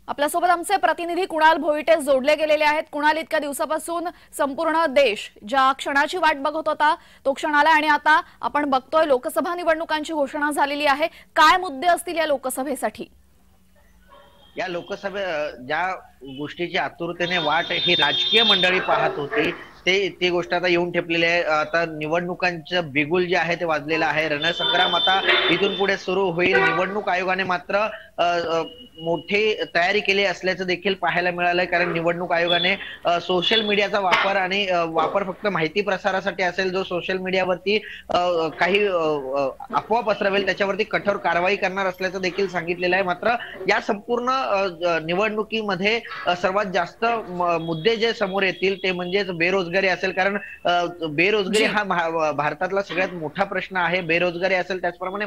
आपल्यासोबत आमचे प्रतिनिधी कुणाल भोईटे जोडले गेलेले आहेत। कुणाल, इतक्या दिवसापासून संपूर्ण देश ज्या क्षणाची वाट बघत होता तो क्षण आला आणि आता आपण बघतोय लोकसभा निवडणुकांची घोषणा झालेली आहे। काय मुद्दे असतील या लोकसभेसाठी? या लोकसभे ज्या गोष्टीची आतुरतेने वाट ही राजकीय मंडळी पाहत होती ती गोष्ट आता येऊन ठेपलेली आहे। आता निवडणुकांचं बिगुल जे आहे ते वाजलेलं आहे। रणसंग्राम आता इथून पुढे सुरू होईल। निवडणूक आयोगाने मात्र मोठी तयारी केली असल्याचं देखील पाहायला मिळालंय, कारण निवडणूक आयोगाने सोशल मीडियाचा वापर आणि वापर फक्त माहिती प्रसारासाठी असेल, जो सोशल मीडियावरती काही अफवा पसरवेल त्याच्यावरती कठोर कारवाई करणार असल्याचं देखील सांगितलेलं आहे। मात्र या संपूर्ण निवडणुकीमध्ये सर्वात जास्त मुद्दे जे समोर येतील ते म्हणजेच बेरोजगारी असेल, कारण बेरोजगारी हा भारतातला सगळ्यात मोठा प्रश्न आहे। बेरोजगारी असेल, त्याचप्रमाणे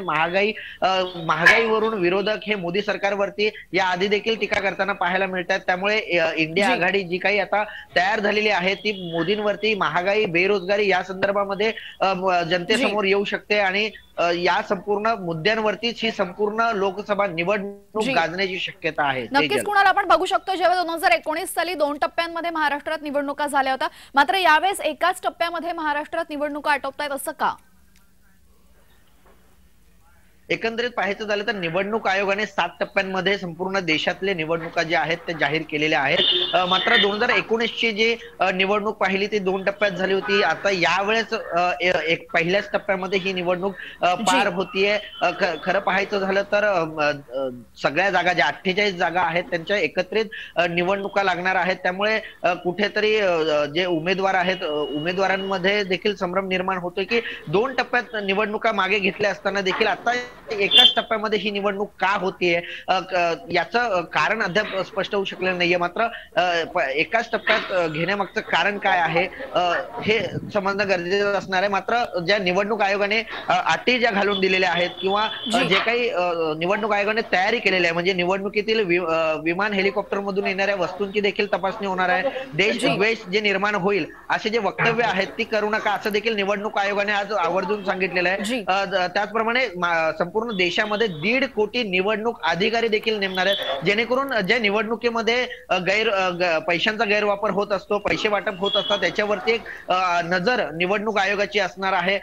महागाईवरून विरोधक हे मोदी सरकारवरती या आधी देखील टीका करताना पाहायला मिळतात। त्यामुळे इंडिया आघाडी जी काही आता तयार झालेली आहे ती मोदींवरती महागाई, बेरोजगारी या संदर्भामध्ये जनतेसमोर येऊ शकते आणि या संपूर्ण मुद्द्यांवरतीच ही संपूर्ण लोकसभा निवडणूक गाजण्याची शक्यता आहे। नक्कीच कुणाल, आपण बघू शकतो जेव्हा 2019 साली 2 टप्प्यांमध्ये महाराष्ट्रात निवडणुका झाल्या होत्या, मात्र यावेळेस एकाच टप्प्यामध्ये महाराष्ट्रात निवडणुका आटोपतायत, असं का? एकंदरीत पाहायचं झालं तर निवडणूक आयोगाने 7 टप्प्यांमध्ये संपूर्ण देशातले निवडणुका ज्या आहेत ते जाहीर केलेल्या आहेत। मात्र 2019 ची जी निवडणूक पाहिली ती 2 टप्प्यात झाली होती। आता यावेळेस एक पहिल्याच टप्प्यामध्ये ही निवडणूक पार होतीये। खरं पाहायचं झालं तर सगळ्या जागा ज्या 48 जागा आहेत त्यांच्या एकत्रित निवडणुका लागणार आहेत। त्यामुळे कुठेतरी जे उमेदवार आहेत उमेदवारांमध्ये देखील संभ्रम निर्माण होतोय की 2 टप्प्यात निवडणुका मागे घेतल्या असताना देखील आता एकाच टप्प्यामध्ये ही निवडणूक का होतीये याचं कारण अद्याप स्पष्ट होऊ शकलेलं नाहीये। मात्र एकाच टप्प्यात घेण्यामागचं कारण काय आहे हे समजणं गरजेचं असणार आहे। मात्र ज्या निवडणूक आयोगाने अटी ज्या घालून दिलेल्या आहेत किंवा जे काही निवडणूक आयोगाने तयारी केलेली आहे, म्हणजे निवडणुकीतील विमान हेलिकॉप्टर मधून येणाऱ्या वस्तूंची देखील तपासणी होणार आहे। देशद्वेष जे निर्माण होईल असे जे वक्तव्य आहेत ती करू नका असं देखील निवडणूक आयोगाने आज आवर्जून सांगितलेलं आहे। त्याचप्रमाणे संपूर्ण देशामध्ये 1.5 कोटी निवडणूक अधिकारी देखील नेमणार आहेत, जेणेकरून ज्या निवडणुकीमध्ये पैशांचा गैरवापर होत असतो, पैसे वाटप होत असतात, त्याच्यावरती एक नजर निवडणूक आयोगाची असणार आहे।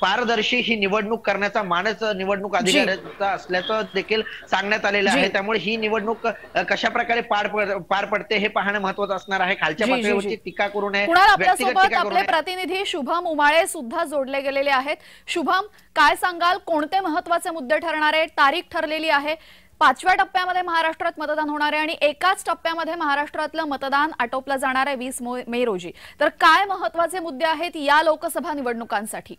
पारदर्शी ही निवडणूक करण्याचा मानस निवडणूक अधिकाऱ्यांचा असल्याचं देखील सांगण्यात आलेलं आहे। त्यामुळे ही निवडणूक कशा प्रकारे पार पडते हे पाहणं महत्त्वाचं असणार आहे। खालच्या पातळीवरची टीका करू नये, व्यक्तिगत टीका करू नये। आपले प्रतिनिधी शुभम उमाळे सुद्धा जोडले गेलेले आहेत। शुभम, काय सांगाल, कोणते महत्त्वाचे मुद्दे ठरणार आहेत? तारीख ठरलेली आहे, 5व्या टप्प्यामध्ये महाराष्ट्रात मतदान होणार आहे आणि एकाच टप्प्यामध्ये महाराष्ट्रातलं मतदान आटोपलं जाणार आहे 20 मे रोजी। तर काय महत्त्वाचे मुद्दे आहेत या लोकसभा निवडणुकांसाठी?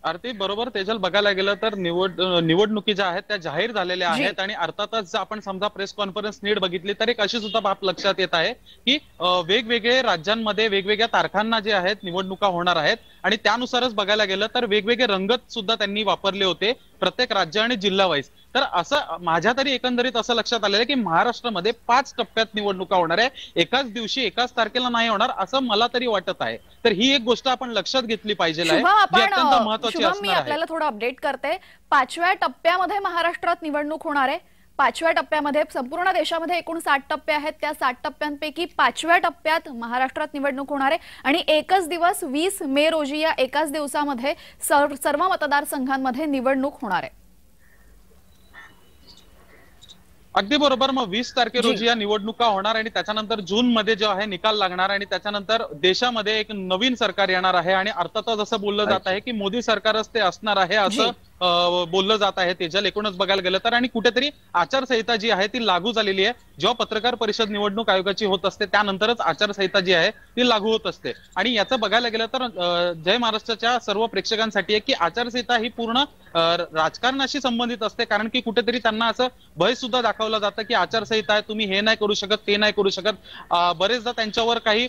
आरती, बरोबर तेजल, बघायला गेलं तर निवडणुकी ज्या आहेत त्या जाहीर झालेल्या आहेत आणि अर्थातच आपण समजा प्रेस कॉन्फरन्स नीट बघितली तर एक अशी सुद्धा बाब लक्षात येत आहे की वेगवेगळे राज्यांमध्ये वेगवेगळ्या तारखांना जे आहेत निवडणुका होणार आहेत आणि त्यानुसारच बघायला गेलं तर वेगवेगळे रंगत सुद्धा त्यांनी वापरले होते प्रत्येक राज्य आणि जिल्हा वाईज। तर असं माझ्या तरी एकंदरीत असं लक्षात आलेलं आहे की महाराष्ट्रामध्ये 5 टप्प्यात निवडणुका होणार आहे, एकाच दिवशी एकाच तारखेला नाही होणार असं मला तरी वाटत आहे। तर ही एक गोष्ट आपण लक्षात घेतली पाहिजे, जी अत्यंत महत्त्वाची असणार आहे। मी आपल्याला थोडं अपडेट करते। 5व्या टप्प्यामध्ये महाराष्ट्रात निवडणूक होणार आहे। 5व्या टप्प्यामध्ये संपूर्ण देशामध्ये एकूण 60 टप्पे आहेत, त्या 60 टप्प्यांपैकी 5व्या टप्प्यात महाराष्ट्रात निवडणूक होणार आहे आणि एकच दिवस 20 मे रोजी या एकाच दिवसामध्ये सर्व मतदारसंघांमध्ये निवडणूक होणार आहे। अगदी बरोबर। मग 20 तारखे रोजी या निवडणुका होणार आणि त्याच्यानंतर जून मध्ये जो आहे निकाल लागणार आणि त्याच्यानंतर देशामध्ये एक नवीन सरकार येणार आहे आणि अर्थातच असं बोललं जात आहे की मोदी सरकारच ते असणार आहे असं बोललं जात आहे। तेजल, एकूणच बघायला गेलं तर आणि कुठेतरी आचारसंहिता जी आहे ती लागू झालेली आहे। जेव्हा पत्रकार परिषद निवडणूक आयोगाची होत असते त्यानंतरच आचारसंहिता जी आहे ती लागू होत असते आणि याचं बघायला गेलं तर जय महाराष्ट्राच्या सर्व प्रेक्षकांसाठी आहे की आचारसंहिता ही पूर्ण राजकारणाशी संबंधित असते, कारण की कुठेतरी त्यांना असं भय सुद्धा दाखवलं जातं की आचारसंहिता आहे, तुम्ही हे नाही करू शकत, ते नाही करू शकत। बरेचदा त्यांच्यावर काही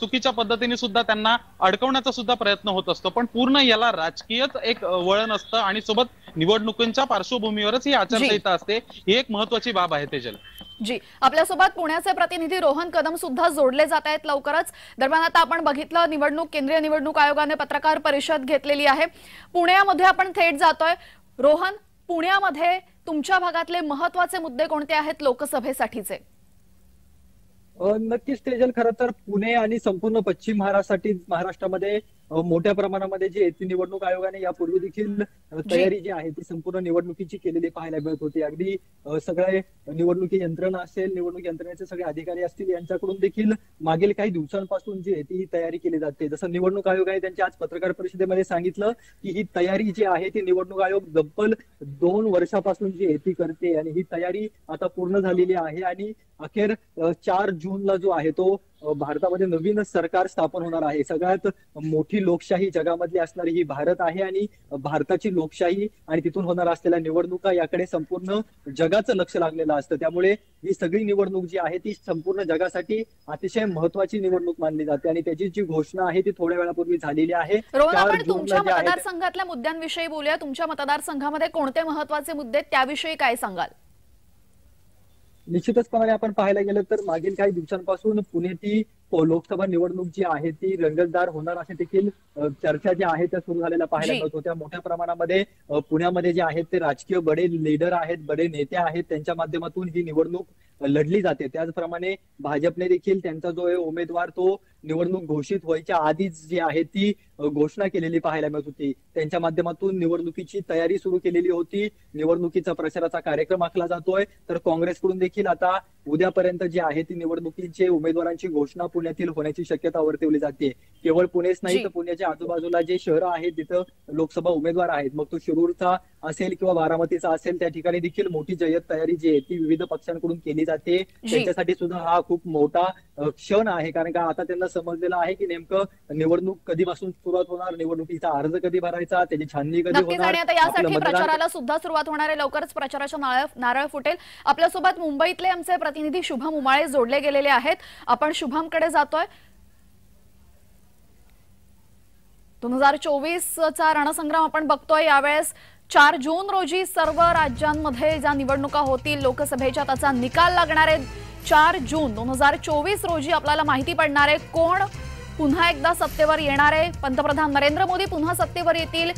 चुकीच्या पद्धतीने सुद्धा त्यांना अडकवण्याचा सुद्धा प्रयत्न होत असतो, पण पूर्ण याला राजकीयच एक वळण असतं आणि सोबत निवडणुकींच्या पार्श्वभूमीवरच ही आचारसंहिता असते। ही एक महत्त्वाची बाब आहे तेजल। जी, आपल्यासोबत पुण्याचे प्रतिनिधी रोहन कदम सुद्धा जोडले जात आहेत लवकरच। दरम्यान आता आपण बघितलं केंद्रीय निवडणूक आयोगाने पत्रकार परिषद घेतलेली आहे। पुण्यामध्ये आपण थेट जातोय। रोहन, पुण्यामध्ये तुमच्या भागातले महत्त्वाचे मुद्दे कोणते आहेत लोकसभेसाठीचे? नक्कीच तेजल, खरं तर पुणे आणि संपूर्ण पश्चिम महाराष्ट्रामध्ये मोठ्या प्रमाणामध्ये जी येथील निवडणूक आयोगाने यापूर्वी देखील तयारी जी आहे ती संपूर्ण निवडणुकीची केलेली पाहायला मिळत होती. अगदी सगळे निवडणुकी यंत्रणा असेल, निवडणूक यंत्रणेचे सगळे अधिकारी असतील, यांच्याकडून देखील मागील काही दिवसांपासून जी आहे ती तयारी केली जाते. जसं निवडणूक आयोगाने त्यांच्या आज पत्रकार परिषदेमध्ये सांगितलं की ही तयारी जी आहे ती निवडणूक आयोग तब्बल 2 वर्षापासून जी आहे ती करते आणि ही तयारी आता पूर्ण झालेली आहे आणि अखेर 4 जूनला जो आहे तो भारतामध्ये नवीन सरकार स्थापन होणार आहे. सगळ्यात मोठी लोकशाही जगामधली असणारी ही भारत आहे आणि भारताची लोकशाही आणि तिथून होणार असलेल्या निवडणुका याकडे संपूर्ण जगाचं लक्ष लागलेलं असतं. त्यामुळे ही सगळी निवडणूक जी आहे ती संपूर्ण जगासाठी अतिशय महत्वाची निवडणूक मानली जाते आणि त्याची जी घोषणा आहे ती थोड्या वेळापूर्वी झालेली आहे. तुमच्या मतदारसंघातल्या मुद्द्यांविषयी बोलूया. तुमच्या मतदारसंघामध्ये कोणते महत्वाचे मुद्दे त्याविषयी काय सांगाल? निश्चितचपणे आपण पाहायला गेलं तर मागील काही दिवसांपासून पुण्याची लोकसभा निवडणूक जी आहे ती रंगतदार होणार असे देखील चर्चा ज्या आहेत त्या सुरू झालेल्या पाहायला मिळत होत्या. मोठ्या प्रमाणामध्ये पुण्यामध्ये जे आहेत ते राजकीय बडे लीडर आहेत, बडे नेते आहेत, त्यांच्या माध्यमातून ही निवडणूक लढली जाते. त्याचप्रमाणे भाजपने देखील त्यांचा जो उमेदवार तो निवडणूक घोषित व्हायच्या आधीच जी आहे ती घोषणा केलेली पाहायला मिळत होती. त्यांच्या माध्यमातून निवडणुकीची तयारी सुरू केलेली होती. निवडणुकीचा प्रचाराचा कार्यक्रम आखला जातोय. तर काँग्रेसकडून देखील आता उद्यापर्यंत जी आहे ती निवडणुकीचे उमेदवारांची घोषणा पुण्यातील होण्याची शक्यता वर्तवली जाते. केवळ पुणेच नाही तर पुण्याच्या आजूबाजूला जे शहरं आहेत तिथं लोकसभा उमेदवार आहेत, मग तो शिरूरचा असेल किंवा बारामतीचा असेल, त्या ठिकाणी देखील मोठी जय्यत तयारी जी आहे ती विविध पक्षांकडून केली जाते. त्यांच्यासाठी सुद्धा हा खूप मोठा क्षण आहे, कारण का आता त्यांना समजलेलं आहे की नेमकं निवडणूक कधीपासून सुरुवात होणार, निवडणुकीचा अर्ज कधी भरायचा, त्याची छाननी कधी होणार. यासाठी प्रचाराला सुद्धा सुरुवात होणार आहे. लवकरच प्रचाराच्या नारळ फुटेल. आपल्यासोबत मुंबईतले आमचे प्रतिनिधी शुभम उमाळे जोडले गेलेले आहेत. आपण शुभमकडे जातोय. 2024चा रणसंग्राम आपण बघतोय. यावेळेस 4 जून रोजी सर्व राज्यांमध्ये ज्या निवडणुका होतील लोकसभेच्या त्याचा निकाल लागणार आहे. 4 जून 2024 रोजी आपल्याला माहिती पडणार आहे कोण पुन्हा एकदा सत्तेवर येणार आहे. पंतप्रधान नरेंद्र मोदी पुन्हा सत्तेवर येतील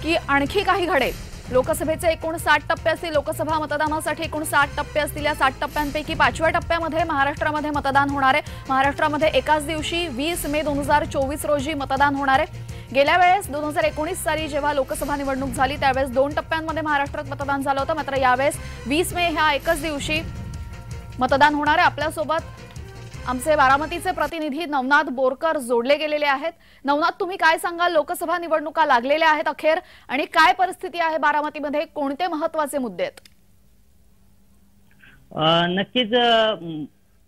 की आणखी काही घडेल. लोकसभेचे एकूण 60 टप्पे असतील. लोकसभा मतदानासाठी एकूण 60 टप्पे असतील. या 60 टप्प्यांपैकी 5व्या टप्प्यामध्ये महाराष्ट्रामध्ये मतदान होणार आहे. महाराष्ट्रामध्ये एकाच दिवशी 20 मे 2024 रोजी मतदान होणार आहे. गेल्या वेळेस 2019 साली जेव्हा लोकसभा निवडणूक झाली त्यावेळेस 2 टप्प्यांमध्ये महाराष्ट्रात मतदान झालं होतं. मात्र यावेळेस 20 मे ह्या एकच दिवशी मतदान होणार आहे. आपल्यासोबत आमचे बारामतीचे प्रतिनिधी नवनाथ बोरकर जोडले गेलेले आहेत. नवनाथ, तुम्ही काय सांगाल? लोकसभा निवडणुका लागलेल्या आहेत अखेर, आणि काय परिस्थिती आहे बारामतीमध्ये? कोणते महत्वाचे मुद्दे आहेत? नक्कीच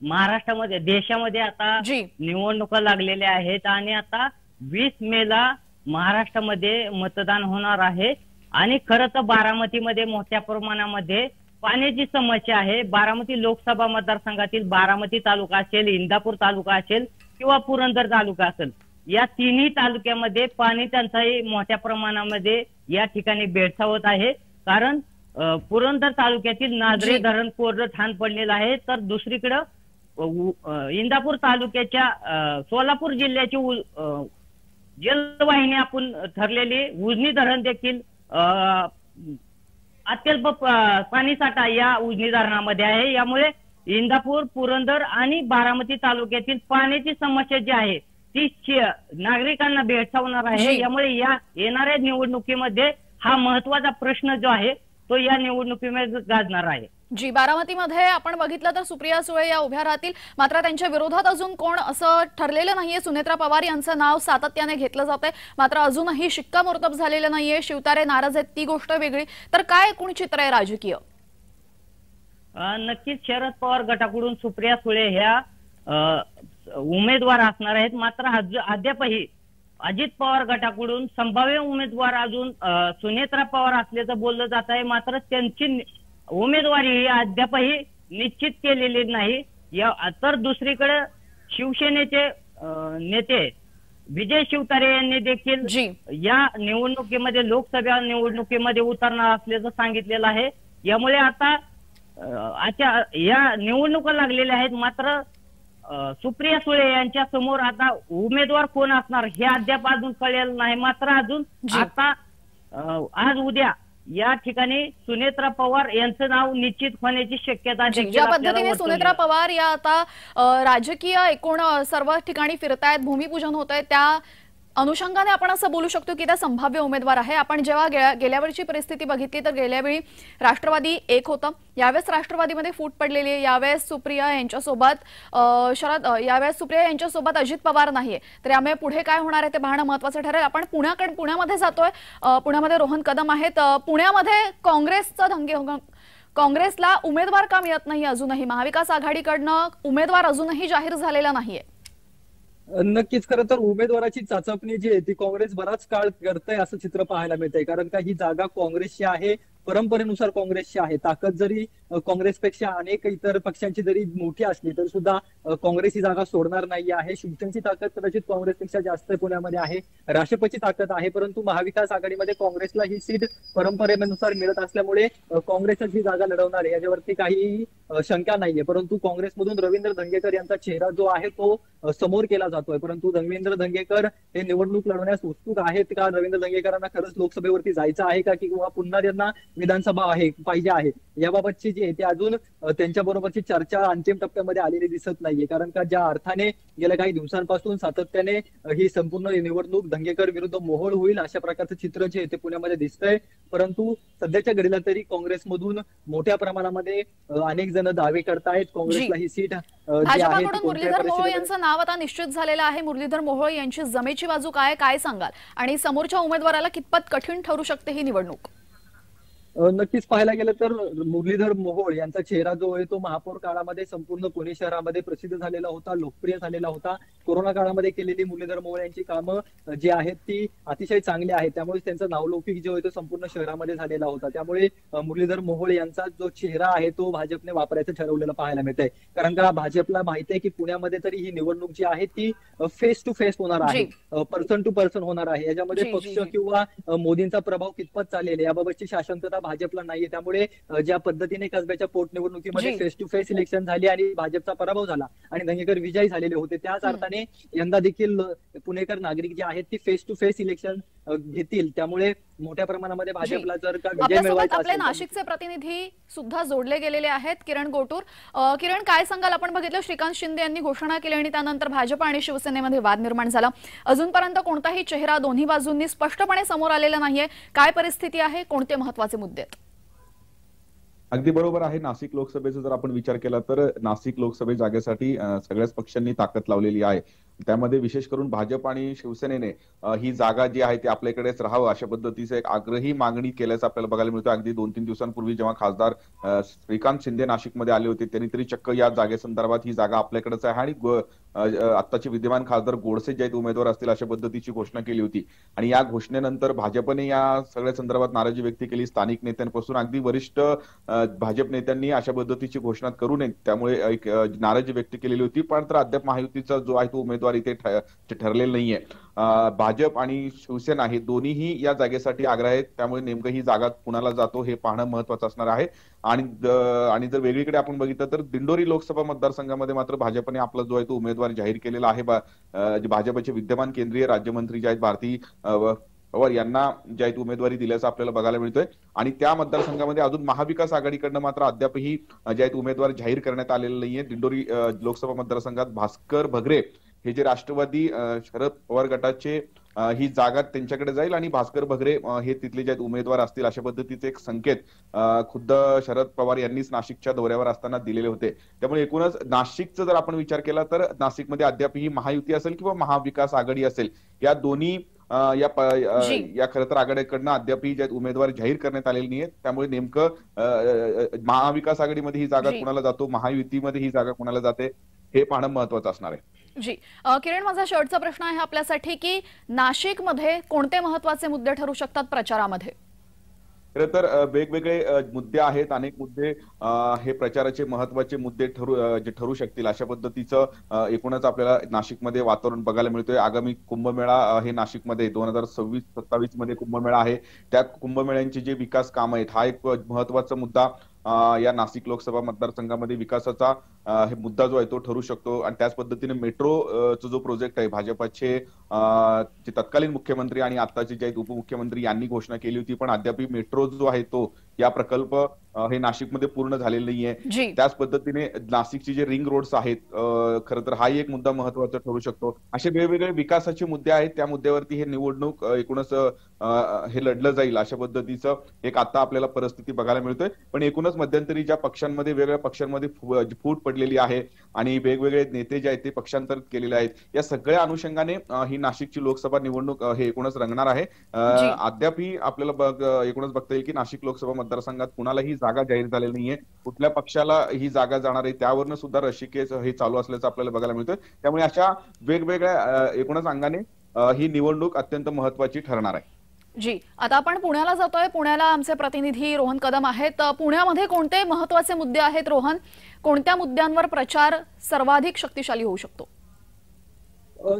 महाराष्ट्रामध्ये, देशामध्ये आता निवडणुका लागलेल्या आहेत आणि आता 20 मेला महाराष्ट्रामध्ये मतदान होणार आहे. आणि खरं तर बारामतीमध्ये मोठ्या प्रमाणामध्ये पाण्याची समस्या आहे. बारामती लोकसभा मतदारसंघातील बारामती तालुका असेल, इंदापूर तालुका असेल किंवा पुरंदर तालुका असेल, या तिन्ही तालुक्यामध्ये पाणी टंचाई मोठ्या प्रमाणामध्ये या ठिकाणी भेडसावत आहे. कारण पुरंदर तालुक्यातील नाझरे धरण कोरडं ठाण पडलेलं आहे. तर दुसरीकडं इंदापूर तालुक्याच्या सोलापूर जिल्ह्याची जलवाहिनी आपण ठरलेली उजनी धरण देखील अत्यल्प पाणीसाठा या उजनी धरणामध्ये आहे. यामुळे इंदापूर, पुरंदर आणि बारामती तालुक्यातील पाण्याची समस्या जी आहे ती नागरिकांना भेडसावणार आहे. यामुळे या येणाऱ्या निवडणुकीमध्ये हा महत्वाचा प्रश्न जो आहे तो या निवडणुकीमध्ये गाजणार आहे. बारामतीमध्ये आपण बघितलं तर सुप्रिया सुळे या उभ्या राहतील. मात्र त्यांच्या विरोधात अजून कोण असं ठरलेलं नाहीये. सुनेत्रा पवार यांचं नाव सातत्याने घेतलं जातंय, मात्र अजूनही शिक्कामोर्तब झालेलं नाहीये. शिवतारे नाराज आहेत ती गोष्ट वेगळी. तर काय एकूण चित्र आहे राजकीय? नक्कीच शरद पवार गटाकडून सुप्रिया सुळे ह्या उमेदवार असणार आहेत. मात्र अद्यापही अजित पवार गटाकडून संभाव्य उमेदवार अजून सुनेत्रा पवार असल्याचं बोललं जात आहे. मात्र त्यांची उमेदवारी ही अद्यापही निश्चित केलेली नाही. तर दुसरीकडे शिवसेनेचे नेते विजय शिवतारे यांनी देखील या निवडणुकीमध्ये, लोकसभा निवडणुकीमध्ये उतरणार असल्याचं सांगितलेलं आहे. यामुळे आता या निवडणुका लागलेल्या आहेत. मात्र सुप्रिया सुळे यांच्या समोर आता उमेदवार कोण असणार हे अद्याप अजून कळलेलं नाही. मात्र अजून आता आज उद्या या ठिकाणी सुनेत्रा पवार यांचं नाव निश्चित होण्याची शक्यता ज्या पद्धतीने सुनेत्रा पवार या आता राजकीय एकूण सर्व ठिकाणी फिरतायत, भूमिपूजन होत आहे, त्या अनुषंगाने आपण असं बोलू शकतो की त्या संभाव्य उमेदवार आहे. आपण जेव्हा गेल्या वेळची परिस्थिती बघितली तर गेल्या वेळी राष्ट्रवादी एक होतं, यावेळेस राष्ट्रवादीमध्ये फूट पडलेली आहे. यावेळेस सुप्रिया यांच्यासोबत अजित पवार नाहीये. तर यामुळे पुढे काय होणार आहे ते पाहणं महत्त्वाचं ठरेल. आपण पुण्यामध्ये जातोय. पुण्यामध्ये रोहन कदम आहेत. पुण्यामध्ये काँग्रेसला उमेदवार का मिळत नाही अजूनही? महाविकास आघाडीकडनं उमेदवार अजूनही जाहीर झालेला नाहीये. नक्कीच. खरं तर उमेदवाराची चाचपणी जी आहे ती काँग्रेस बराच काळ करतंय असं चित्र पाहायला मिळतंय. कारण का ही जागा काँग्रेसची आहे, परंपरेनुसार काँग्रेसची आहे. ताकद जरी काँग्रेसपेक्षा अनेक इतर पक्षांची जरी मोठी असली तरी सुद्धा काँग्रेस ही जागा सोडणार नाही आहे. शिवसेनेची ताकद कदाचित काँग्रेसपेक्षा जास्त पुण्यामध्ये आहे, राष्ट्रपतीची ताकद आहे, परंतु महाविकास आघाडीमध्ये काँग्रेसला ही सीट परंपरेनुसार मिळत असल्यामुळे काँग्रेसच ही जागा लढवणार आहे याच्यावरती काही शंका नाहीये. परंतु काँग्रेसमधून रवींद्र धंगेकर यांचा चेहरा जो आहे तो समोर केला जातोय. परंतु रवींद्र धंगेकर हे निवडणूक लढवण्यास उत्सुक आहेत का? रवींद्र धंगेकरांना खरंच लोकसभेवरती जायचं आहे का, किंवा पुन्हा त्यांना विधानसभा पाहिजे आहे, याबाबतची जी आहे ती अजून त्यांच्या बरोबरची चर्चा अंतिम टप्प्यामध्ये आलेली दिसत नाहीये. कारण का ज्या अर्थाने गेल्या काही दिवसांपासून सातत्याने ही संपूर्ण निवडणूक धंगेकर विरुद्ध मोहोळ होईल अशा प्रकारचं चित्र जे आहे ते पुण्यामध्ये दिसतंय. परंतु सध्याच्या घडीला तरी काँग्रेसमधून मोठ्या प्रमाणामध्ये अनेक जण दावे करतायत. काँग्रेसला ही सीट भाजपाकडून मुरलीधर मोहोळ यांचं नाव आता निश्चित झालेलं आहे. मुरलीधर मोहोळ यांची जमेची बाजू काय सांगाल, आणि समोरच्या उमेदवाराला कितपत कठीण ठरू शकते ही निवडणूक? नक्कीच पाहायला गेलं तर मुरलीधर मोहोळ यांचा चेहरा जो आहे तो महापौर काळामध्ये संपूर्ण पुणे शहरामध्ये प्रसिद्ध झालेला होता, लोकप्रिय झालेला होता. कोरोना काळामध्ये केलेली मुरलीधर मोहोळ यांची कामं जी आहेत ती अतिशय चांगली आहेत, त्यामुळे त्यांचा नावलौकिक जो आहे तो संपूर्ण शहरामध्ये झालेला होता. त्यामुळे मुरलीधर मोहोळ यांचा जो चेहरा आहे तो भाजपने वापरायचं ठरवलेलं पाहायला मिळत आहे. कारण का भाजपला माहिती आहे की पुण्यामध्ये तरी ही निवडणूक जी आहे ती फेस टू फेस होणार आहे, पर्सन टू पर्सन होणार आहे. याच्यामध्ये पक्ष किंवा मोदींचा प्रभाव कितपत चालेल याबाबतची शासनता भाजपला नाहीये. त्यामुळे ज्या पद्धतीने कसब्याच्या पोटनिवडणुकीमध्ये फेस टू फेस इलेक्शन झाली आणि भाजपचा पराभव झाला आणि धंगेकर विजयी झालेले होते, त्याच अर्थाने यंदा देखील पुणेकर नागरिक जे आहेत ते फेस टू फेस इलेक्शन घेतील. त्यामुळे मोठ्या प्रमाणामध्ये भाजपला जर का विजय मिळवायचा असेल. आपले नाशिकचे प्रतिनिधी सुद्धा जोडले गेलेले आहेत, किरण गोटूर. किरण, काय सांगाल? आपण बघितलं श्रीकांत शिंदे यांनी घोषणा केली आणि त्यानंतर भाजप आणि शिवसेनेमध्ये वाद निर्माण झाला. अजूनपर्यंत कोणताही चेहरा दोन्ही बाजूंनी स्पष्टपणे समोर आलेला नाहीये. काय परिस्थिती आहे? कोणते महत्त्वाचे मुद्दे आहेत? अगदी बरोबर आहे. नाशिक लोकसभेचा जर आपण विचार केला तर नाशिक लोकसभे जागेसाठी सगळ्याच पक्षांनी ताकद लावलेली आहे. त्यामध्ये विशेष करून भाजप आणि शिवसेनेने ही जागा जी आहे ती आपल्याकडेच राहावं अशा पद्धतीचं एक आग्रही मागणी केल्याचं आपल्याला बघायला मिळतं. अगदी 2-3 दिवसांपूर्वी जेव्हा खासदार श्रीकांत शिंदे नाशिकमध्ये आले होते त्यांनी तरी चक्क या जागेसंदर्भात ही जागा आपल्याकडेच आहे आणि आत्ताचे विद्यमान खासदार गोडसे जे आहेत उमेदवार असतील अशा पद्धतीची घोषणा केली होती. आणि या घोषणेनंतर भाजपने या सगळ्या संदर्भात नाराजी व्यक्त केली. स्थानिक नेत्यांपासून अगदी वरिष्ठ भाजप नेत्यांनी अशा पद्धतीची घोषणा करू नये त्यामुळे एक नाराजी व्यक्त केलेली होती. पण तर अद्याप महायुतीचा जो आहे तो उमेदवार इथे ठरलेला नाहीये. भाजप आणि शिवसेना हे दोन्हीही या जागेसाठी आग्रह आहेत. त्यामुळे नेमकं ही जागा कुणाला जातो हे पाहणं महत्वाचं असणार आहे. आणि जर वेगळीकडे आपण बघितलं तर दिंडोरी लोकसभा मतदारसंघामध्ये मात्र भाजपने आपला जो आहे तो उमेदवार जाहीर केलेला आहे. भाजपचे विद्यमान केंद्रीय राज्यमंत्री जे आहेत भारती पवार यांना जे आहेत उमेदवारी दिल्याचं आपल्याला बघायला मिळतोय. आणि त्या मतदारसंघामध्ये अजून महाविकास आघाडीकडनं मात्र अद्यापही जे आहेत उमेदवार जाहीर करण्यात आलेले नाहीये. दिंडोरी लोकसभा मतदारसंघात भास्कर भगरे हे जे राष्ट्रवादी शरद पवार गटाचे ही जागा त्यांच्याकडे जाईल आणि भास्कर भगरे हे तिथले जे उमेदवार असतील अशा पद्धतीचे एक संकेत खुद्द शरद पवार यांनीच नाशिकच्या दौऱ्यावर असताना दिलेले होते. त्यामुळे एकूणच नाशिकचा जर आपण विचार केला तर नाशिकमध्ये अद्यापही महायुती असेल किंवा महाविकास आघाडी असेल या दोन्ही या खरं तर आघाडीकडनं अद्यापही ज्या उमेदवार जाहीर करण्यात आलेले नाहीये. त्यामुळे नेमकं महाविकास आघाडीमध्ये ही जागा कुणाला जातो, महायुतीमध्ये ही जागा कुणाला जाते हे पाहणं महत्वाचं असणार आहे. जी किरण, माझा शेवटचा प्रश्न आहे आपल्यासाठी की नाशिकमध्ये कोणते महत्वाचे मुद्दे ठरू शकतात प्रचारामध्ये? खरं तर वेगवेगळे मुद्दे आहेत. अनेक मुद्दे हे प्रचाराचे महत्वाचे मुद्दे ठरू शकतील अशा पद्धतीचं एकूणच आपल्याला नाशिकमध्ये वातावरण बघायला मिळतोय. आगामी कुंभमेळा हे नाशिकमध्ये 2026-27 मध्ये कुंभमेळा आहे. त्या कुंभमेळ्यांचे जे विकास काम आहेत हा एक महत्वाचा मुद्दा या नाशिक लोकसभा मतदारसंघामध्ये विकासाचा हे मुद्दा जो आहे तो ठरू शकतो. आणि त्याच पद्धतीने मेट्रोचा जो प्रोजेक्ट आहे, भाजपचे जे तत्कालीन मुख्यमंत्री आणि आताचे जे आहेत उपमुख्यमंत्री यांनी घोषणा केली होती, पण अद्याप मेट्रो जो आहे तो या प्रकल्प हे नाशिकमध्ये पूर्ण झालेलं नाहीये. त्याच पद्धतीने नाशिकचे जे रिंग रोड्स आहेत, खरं तर हाही एक मुद्दा महत्वाचा ठरू शकतो. असे वेगवेगळे विकासाचे मुद्दे आहेत, त्या मुद्द्यावरती हे निवडणूक एकूणच हे लढलं जाईल अशा पद्धतीचं एक आता आपल्याला परिस्थिती बघायला मिळतोय. पण एकूणच मध्यंतरी ज्या पक्षांमध्ये वेगवेगळ्या पक्षांमध्ये फूट पडलेली आहे आणि वेगवेगळे नेते जे आहेत ते पक्षांतरित केलेले आहेत, या सगळ्या अनुषंगाने ही नाशिकची लोकसभा निवडणूक हे एकूणच रंगणार आहे. अद्यापही आपल्याला एकूणच बघता येईल की नाशिक लोकसभा मतदारसंघात कुणालाही जागा जाहीर झालेली नाहीये. कुठल्या पक्षाला ही जागा जाणार आहे त्यावरनं सुद्धा रशिकेच हे चालू असल्याचं आपल्याला बघायला मिळतोय. त्यामुळे अशा वेगवेगळ्या एकूणच अंगाने ही निवडणूक अत्यंत महत्वाची ठरणार आहे. जी, आता आपण पुण्याला जातोय. पुण्याला आमचे प्रतिनिधी रोहन कदम आहेत. पुण्यामध्ये कोणते महत्वाचे मुद्दे आहेत रोहन? कोणत्या मुद्द्यांवर प्रचार सर्वाधिक शक्तिशाली होऊ शकतो?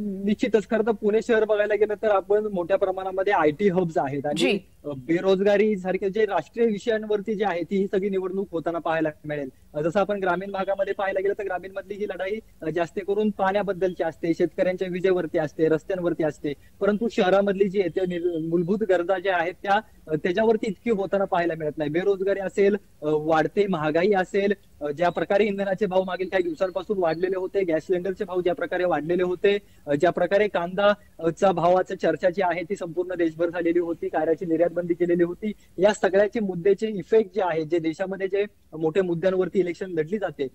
निश्चितच खरं तर पुणे शहर बघायला गेलं तर आपण मोठ्या प्रमाणामध्ये IT हब्स आहेत आणि बेरोजगारी सारखे जे राष्ट्रीय विषयांवरती जे आहे ती ही सगळी निवडणूक होताना पाहायला मिळेल. जसं आपण ग्रामीण भागामध्ये पाहायला गेलं तर ग्रामीण मधली ही लढाई जास्त करून पाण्याबद्दलची असते, शेतकऱ्यांच्या विजेवरती असते, रस्त्यांवरती असते. परंतु शहरामधली जी आहे मूलभूत गरजा ज्या आहेत त्याच्यावरती इतकी होताना पाहायला मिळत नाही. बेरोजगारी असेल, वाढते महागाई असेल, ज्या प्रकारे इंधनाचे भाव मागील काही दिवसांपासून वाढलेले होते, गॅस सिलेंडरचे भाव ज्या प्रकारे वाढलेले होते, ज्या प्रकारे कांदाच्या भावाची चर्चा जी आहे ती संपूर्ण देशभर झालेली होती, कार्याची निर्यात बंदी केलेली होती, या सगळ्याचे मुद्द्याचे इफेक्ट जे आहेत, जे देशामध्ये जे मोठ्या मुद्द्यांवरती इलेक्शन लढली जाते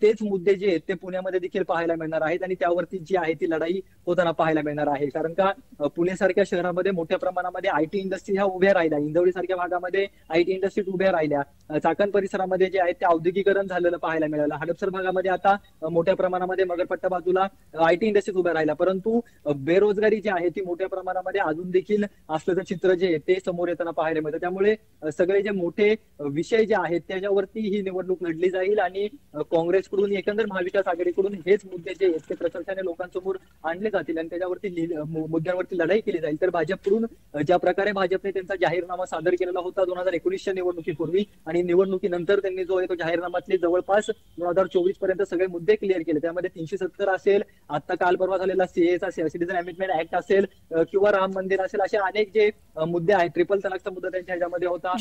तेच मुद्दे जे आहेत ते पुण्यामध्ये देखील पाहायला मिळणार आहेत आणि त्यावरती जी आहे ती लढाई होताना पाहायला मिळणार आहे. कारण का पुण्यासारख्या शहरामध्ये मोठ्या प्रमाणामध्ये IT इंडस्ट्री ह्या उभ्या राहिल्या, इंदवरी सारख्या भागामध्ये IT इंडस्ट्री उभ्या राहिल्या, चाकण परिसरामध्ये जे आहे ते औद्योगिकरण झालेलं पाहायला मिळालं, हडपसर भागामध्ये आता मोठ्या प्रमाणामध्ये मगरपट्टा बाजूला IT इंडस्ट्री उभ्या राहिल्या. परंतु बेरोजगारी जी आहे ती मोठ्या प्रमाणामध्ये अजून देखील असल्याचं चित्र जे आहे ते समोर येताना पाहायला मिळतं. त्यामुळे सगळे जे मोठे विषय जे आहेत त्याच्यावरती ही निवडणूक लढली जाईल आणि काँग्रेसकडून एकंदर महाविकास आघाडीकडून हेच मुद्दे जे आहेत ते प्रकर्षाने लोकांसमोर आणले जातील आणि त्याच्यावरती मुद्द्यांवरती लढाई केली जाईल. तर भाजपकडून ज्या प्रकारे भाजपने त्यांचा जाहीरनामा सादर केलेला होता 2019च्या निवडणुकीपूर्वी आणि निवडणुकीनंतर त्यांनी जो आहे तो जाहीरनाम्यातले जवळपास 2024 पर्यंत सगळे मुद्दे क्लिअर केले. त्यामध्ये 370 असेल, आता काल परवा झालेला CAA सिटीझन अमेंडमेंट ऍक्ट असेल किंवा राम मंदिर असेल, असे अनेक जे मुद्दे आहेत, ट्रिपल तलाकचा मुद्दा त्यांच्या ह्याच्यामध्ये होता,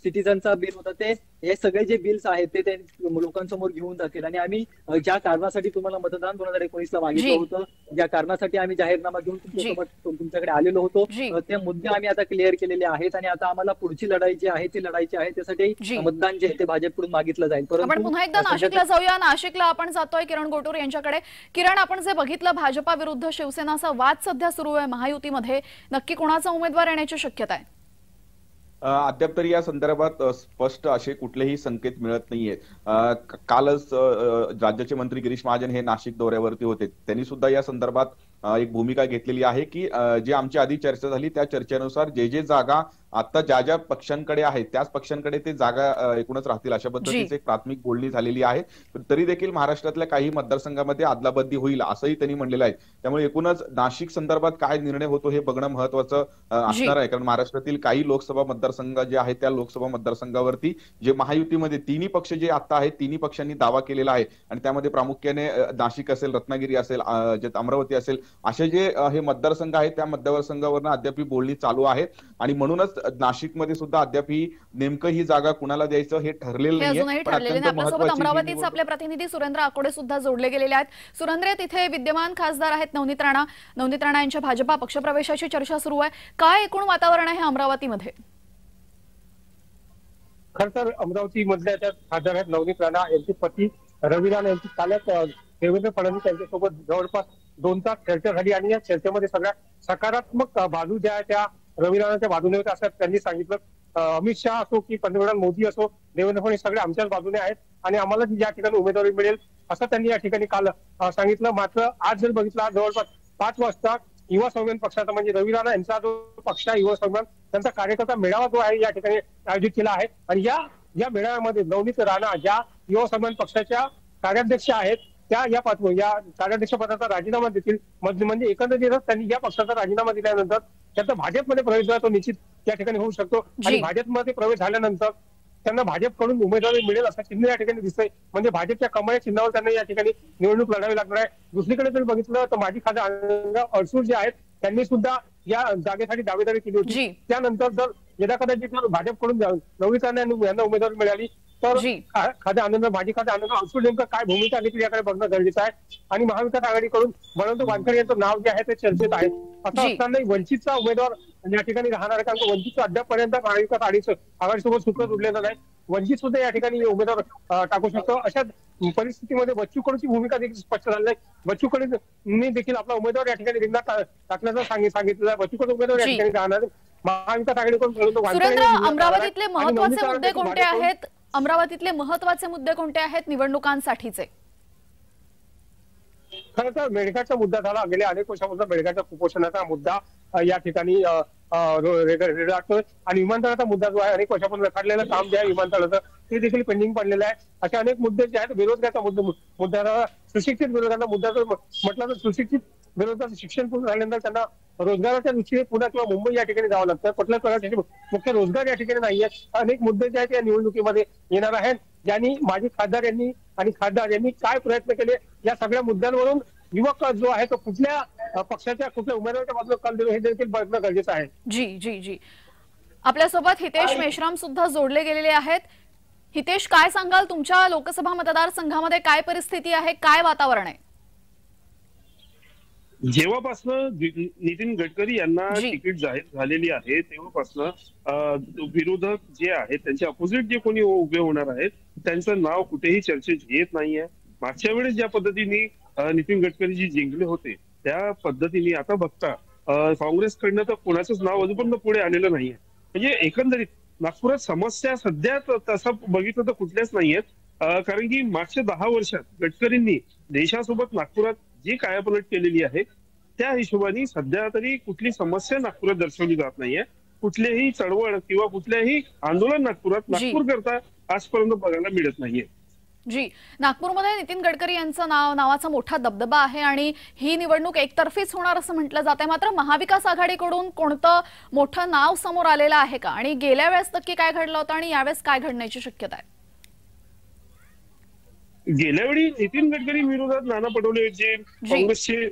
सिटीझनचा बिल होता, ते हे सगळे जे बिल्स आहेत ते लोकांसमोर घेऊन जातील. आणि आम्ही ज्या कारणासाठी तुम्हाला मतदान 2019ला मागितलं होतं, ज्या कारणासाठी आम्ही जाहीरनामा घेऊन तुमच्याकडे आलेलो होतो, ते मुद्दे आम्ही आता क्लिअर केलेले आहेत आणि आता आम्हाला पुढची लढाई जी आहे ती लढायची आहे. त्यासाठी मतदान जे आहे ते भाजपकडून मागितलं जाईल. आपण पुन्हा एकदा नाशिकला जाऊया. नाशिकला आपण जातोय किरण गोटूर यांच्याकडे. किरण, आपण जे बघितलं भाजपा विरुद्ध शिवसेनाचा वाद सध्या सुरू आहे महायुतीमध्ये, नक्की कोणाचा उमेदवार येण्याची शक्यता आहे? अद्याप तरी या संदर्भात स्पष्ट असे कुठलेही संकेत मिळत नाहीयेत. कालच राज्याचे मंत्री गिरीश महाजन हे नाशिक दौऱ्यावरती होते. त्यांनी सुद्धा या संदर्भात एक भूमिका घेतलेली आहे की जी आमची आधी चर्चा झाली त्या चर्चेनुसार जे जागा आता ज्या पक्षांकडे आहेत त्याच पक्षांकडे ते जागा एकूणच राहतील अशा पद्धतीची एक प्राथमिक बोलणी झालेली आहे. तरी देखील महाराष्ट्रातल्या काही मतदारसंघामध्ये अदलाबदली होईल असंही त्यांनी म्हणलेलं आहे. त्यामुळे एकूणच नाशिक संदर्भात काय निर्णय होतो हे बघणं महत्वाचं असणार आहे. कारण महाराष्ट्रातील काही लोकसभा मतदारसंघ जे आहेत त्या लोकसभा मतदारसंघावरती जे महायुतीमध्ये तिन्ही पक्ष जे आता आहेत तिन्ही पक्षांनी दावा केलेला आहे आणि त्यामध्ये प्रामुख्याने नाशिक असेल, रत्नागिरी असेल, अमरावती असेल, असे जे हे मतदारसंघ आहेत त्या मतदारसंघावरनं अद्याप बोलणी चालू आहे आणि म्हणूनच नाशिकमध्ये सुद्धा अद्याप नेमकं ही जागा कुणाला द्यायचं हे ठरलेलं नाहीये. आपल्यासोबत अमरावतीचे आपले प्रतिनिधी सुरेंद्र आकोडे सुद्धा जोडले गेलेले आहेत. सुरेंद्र, तिथे विद्यमान खासदार आहेत नवनीत राणा यांच्या भाजपा पक्षप्रवेशाची चर्चा सुरू आहे. काय एकूण वातावरण आहे अमरावतीमध्ये? खरं तर अमरावती मधल्या त्या खासदार आहेत नवनीत राणा, यांचे पती रवी राणा यांची कालच देवेंद्र फडणवीस यांच्यासोबत जवळपास 2 तास चर्चा झाली आणि या चर्चेमध्ये सगळ्या सकारात्मक बाजू ज्या आहे त्या रवी राणाच्या बाजूने होत्या असं त्यांनी सांगितलं. अमित शहा असो की पंतप्रधान मोदी असो, देवेंद्र फडणवीस सगळे आमच्याच बाजूने आहेत आणि आम्हाला या ठिकाणी उमेदवारी मिळेल असं त्यांनी या ठिकाणी काल सांगितलं. मात्र आज जर बघितलं जवळपास 5 वाजता युवा स्वाभिमान पक्षाचा म्हणजे रवी राणा यांचा जो पक्ष आहे युवा स्वाभिमान त्यांचा कार्यकर्ता मेळावा जो आहे या ठिकाणी आयोजित केला आहे आणि या मेळाव्यामध्ये नवनीत राणा ज्या युवा स्वाभिमान पक्षाच्या कार्याध्यक्ष आहेत त्या या कार्याध्यक्ष पदाचा राजीनामा देतील. म्हणजे एकंदरीतच त्यांनी या पक्षाचा राजीनामा दिल्यानंतर त्यांचा भाजपमध्ये प्रवेश झाला तो निश्चित त्या ठिकाणी होऊ शकतो आणि भाजपमध्ये प्रवेश झाल्यानंतर त्यांना भाजपकडून उमेदवारी मिळेल असं चिन्ह या ठिकाणी दिसतंय. म्हणजे भाजपच्या कमळ चिन्हावर त्यांना या ठिकाणी निवडणूक लढावी लागणार आहे. दुसरीकडे जर बघितलं तर माजी खासदार आनंदराव अडसूळ जे आहेत त्यांनी सुद्धा या जागेसाठी दावेदारी केली होती. त्यानंतर जर यदा कदाचित भाजपकडून नवनीत राणा यांना उमेदवारी मिळाली तर खासदार आनंदराव माजी खासदार आनंदराव अडसूळ नेमकं काय भूमिका घेतली याकडे बघणं गरजेचं आहे. आणि महाविकास आघाडीकडून बळवंत वानखडे यांचं नाव जे आहे ते चर्चेत आहे. असं असतानाही वंचितचा उमेदवार या ठिकाणी राहणार आहे, कारण वंचितचं अद्यापपर्यंत महाविकास आघाडीसोबत सूत्र जुळलेलं नाही. वंचित सुद्धा या ठिकाणी उमेदवार टाकू शकतो. अशा परिस्थितीमध्ये बच्चू कडूची भूमिका देखील स्पष्ट झाली नाही. बच्चू कडूंनी देखील आपला उमेदवार या ठिकाणी रिंगणात टाकण्याचं सांगितलं आहे. बच्चू कडू उमेदवार या ठिकाणी राहणार. महाविकास आघाडीकडून अमरावतीतले महत्वाचे मुद्दे कोणते आहेत? अमरावतीतले महत्वाचे मुद्दे कोणते आहेत निवडणुकांसाठीचे? खरं तर मेळघाटचा मुद्दा झाला. गेल्या अनेक वर्षापासून मेळघाटच्या कुपोषणाचा मुद्दा या ठिकाणी रेडाटतोय. आणि विमानतळाचा मुद्दा जो आहे अनेक वर्षापासून रखडलेलं काम जे आहे विमानतळाचं ते देखील पेंडिंग पडलेलं आहे. असे अनेक मुद्दे जे आहेत. बेरोजगारचा मुद्दा, सुशिक्षित बेरोजगारांचा मुद्दा जर म्हटलं तर सुशिक्षित बेरोजगार शिक्षण पूर्ण झाल्यानंतर त्यांना रोजगाराच्या दृष्टीने पुणे किंवा मुंबई या ठिकाणी जावं लागतं. कुठल्याच प्रकारचे मुख्य रोजगार या ठिकाणी नाहीये. अनेक मुद्दे जे आहेत या निवडणुकीमध्ये येणार आहेत, ज्यांनी माजी खासदार यांनी आणि खासदार यांनी काय प्रयत्न केले या सगळ्या मुद्द्यांवरून युवक जो आहे तो कुठल्या पक्षाच्या कुठल्या उमेदवाराच्या बाजूला कल देतो हे देखील बघणं गरजेचं आहे. जी आपल्यासोबत हितेश मेश्राम सुद्धा जोडले गेलेले आहेत. हितेश, काय सांगाल, तुमच्या लोकसभा मतदारसंघामध्ये काय परिस्थिती आहे, काय वातावरण आहे? जेव्हापासनं नितीन गडकरी यांना तिकीट जाहीर झालेली आहे तेव्हापासनं विरोधक जे आहेत त्यांचे अपोजिट जे कोणी उभे होणार आहेत त्यांचं नाव कुठेही चर्चेत येत नाहीये. मागच्या वेळेस ज्या पद्धतीने नितीन गडकरीजी जिंकले होते त्या पद्धतीने आता बघता काँग्रेसकडनं तर कोणाचंच नाव अजूनपर्यंत पुढे आलेलं नाहीये. म्हणजे एकंदरीत नागपुरात समस्या सध्या तसं बघितलं तर कुठल्याच नाहीयेत. कारण की मागच्या 10 वर्षात गडकरींनी देशासोबत नागपुरात जी कायापलट केलेली आहे त्या हिशोबाने सध्या तरी कुठली समस्या नागपुरात दर्शवली जात नाहीये. कुठलेही चळवळ किंवा कुठल्याही आंदोलन नागपुरात नागपूर करता आजपर्यंत बघायला मिळत नाहीये. नागपूरमध्ये नितीन गडकरी यांचं नावाचा मोठा दबदबा आहे आणि ही निवडणूक एकतर्फीच होणार असं म्हटलं जात आहे. मात्र महाविकास आघाडीकडून कोणतं मोठं नाव समोर आलेलं आहे का? आणि गेल्या वेळेस नक्की काय घडलं होतं आणि यावेळेस काय घडण्याची शक्यता आहे? गेल्या वेळी नितीन गडकरी विरोधात नाना पटोले जे काँग्रेसचे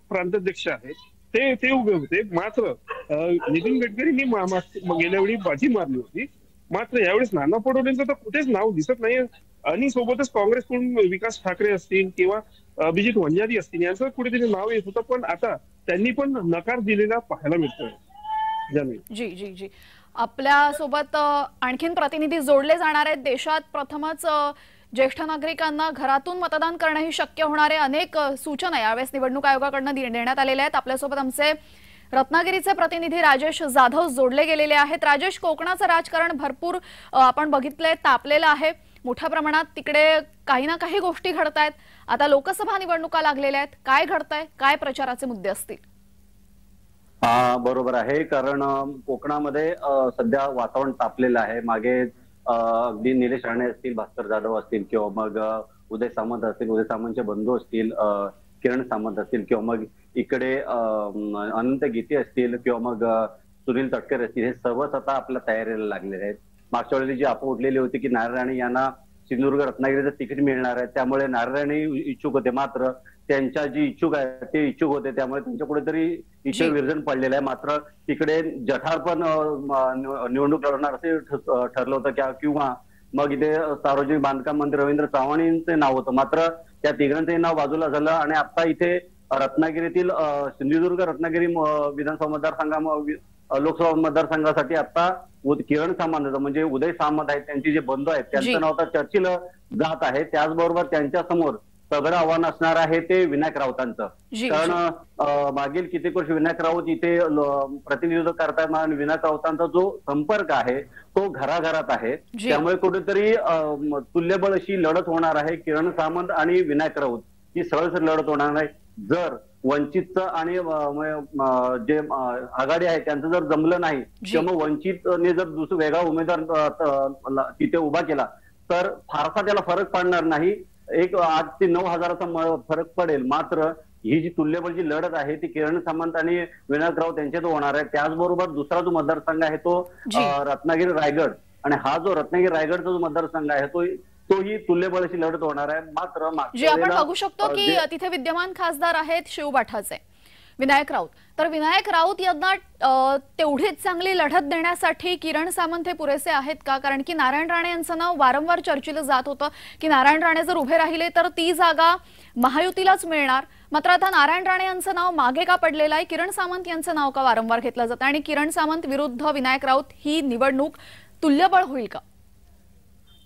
प्रांताध्यक्ष आहेत ते उभे होते. मात्र नितीन गडकरींनी गेल्या वेळी बाजी मारली होती. मात्र यावेळेस नाना पटोलेंचं तर कुठेच नाव दिसत नाही. आणि सोबतच काँग्रेसकडून विकास ठाकरे असतील किंवा अभिजित वंजारी असतील यांचं कुठेतरी नाव येत होतं, पण आता त्यांनी पण नकार दिलेला पाहायला मिळतोय. जी आपल्या सोबत आणखीन प्रतिनिधी जोडले जाणार आहेत. देशात प्रथमच ज्येष्ठ नागरिकांना घरातून मतदान करणं ही शक्य होणारे अनेक सूचना यावेळेस निवडणूक आयोगाकडून देण्यात आलेल्या आहेत. आपल्यासोबत आमचे रत्नागिरीचे प्रतिनिधी राजेश जाधव जोडले गेलेले आहेत. राजेश, कोकणाचं राजकारण भरपूर आपण बघितलंय तापलेलं आहे. मोठ्या प्रमाणात तिकडे काही ना काही गोष्टी घडतायत. आता लोकसभा निवडणुका लागलेल्या आहेत. काय घडतंय, काय प्रचाराचे मुद्दे असतील? बरोबर आहे, कारण कोकणामध्ये सध्या वातावरण तापलेलं आहे. मागे अगदी निलेश राणे असतील, भास्कर जाधव असतील किंवा मग उदय सामंत असतील, उदय सामंतचे बंधू असतील, किरण सामंत असतील किंवा मग इकडे अनंत गीते असतील किंवा मग सुनील तटकरे असतील, हे सर्वच आता आपल्या तयारीला लागलेले आहेत. मागच्या वेळेला जी अफवा उठलेली होती की नारायण राणे यांना सिंधुदुर्ग रत्नागिरीचं तिकीट मिळणार आहे, त्यामुळे नारायण राणे इच्छुक होते. मात्र त्यांच्या जी इच्छुक आहे ते इच्छुक होते, त्यामुळे त्यांच्या कुठेतरी इच्छा विरजन पडलेलं आहे. मात्र तिकडे जठार पण निवडणूक लढवणार असे ठरलं होतं किंवा मग इथे सार्वजनिक बांधकाम मंत्री रवींद्र चव्हाणांचे नाव होतं. मात्र त्या तिघांचंही नाव बाजूला झालं आणि आता इथे रत्नागिरीतील सिंधुदुर्ग रत्नागिरी विधानसभा लोकसभा मतदारसंघासाठी आता किरण सामंत म्हणजे उदय सामंत आहेत, त्यांचे जे बंधू आहेत त्यांचं नाव आता चर्चेला जात आहे. त्याचबरोबर त्यांच्या समोर सगळं आव्हान असणार आहे ते विनायक राऊतांचं. कारण मागील कित्येक वर्ष विनायक राऊत इथे प्रतिनिधित्व करतायत आणि विनायक राऊतांचा जो संपर्क आहे तो घराघरात आहे. त्यामुळे कुठेतरी तुल्यबळ अशी लढत होणार आहे. किरण सामंत आणि विनायक राऊत ही सरळ लढत होणार नाही. जर वंचितचं आणि जे आघाडी आहे त्यांचं जर जमलं नाही किंवा मग वंचितने जर दुसरा वेगळा उमेदवार तिथे उभा केला तर फारसा त्याला फरक पडणार नाही. 8 ते 9 हजाराचा फरक पडेल. मात्र ही जी तुल्यबळची लढत आहे ती किरण सामंत आणि विनायक राऊत यांच्यात होणार आहे. त्याचबरोबर दुसरा जो मतदारसंघ आहे तो रत्नागिरी रायगड आणि हा जो रत्नागिरी रायगडचा जो मतदारसंघ आहे तोही तुल्यबळाची लढत होणार आहे. मात्र जे आपण बघू शकतो की तिथे विद्यमान खासदार आहेत शिवबाठाचे विनायक राऊत, तर विनायक राऊत यांना तेवढीच चांगली लढत देण्यासाठी किरण सामंत हे पुरेसे आहेत का? कारण की नारायण राणे यांचं नाव वारंवार चर्चेलं जात होतं की नारायण राणे जर उभे राहिले तर ती जागा महायुतीलाच मिळणार. मात्र आता नारायण राणे यांचं नाव मागे का पडलेलं आहे? किरण सामंत यांचं नाव का वारंवार घेतलं जातं आणि किरण सामंत विरुद्ध विनायक राऊत ही निवडणूक तुल्यबळ होईल का?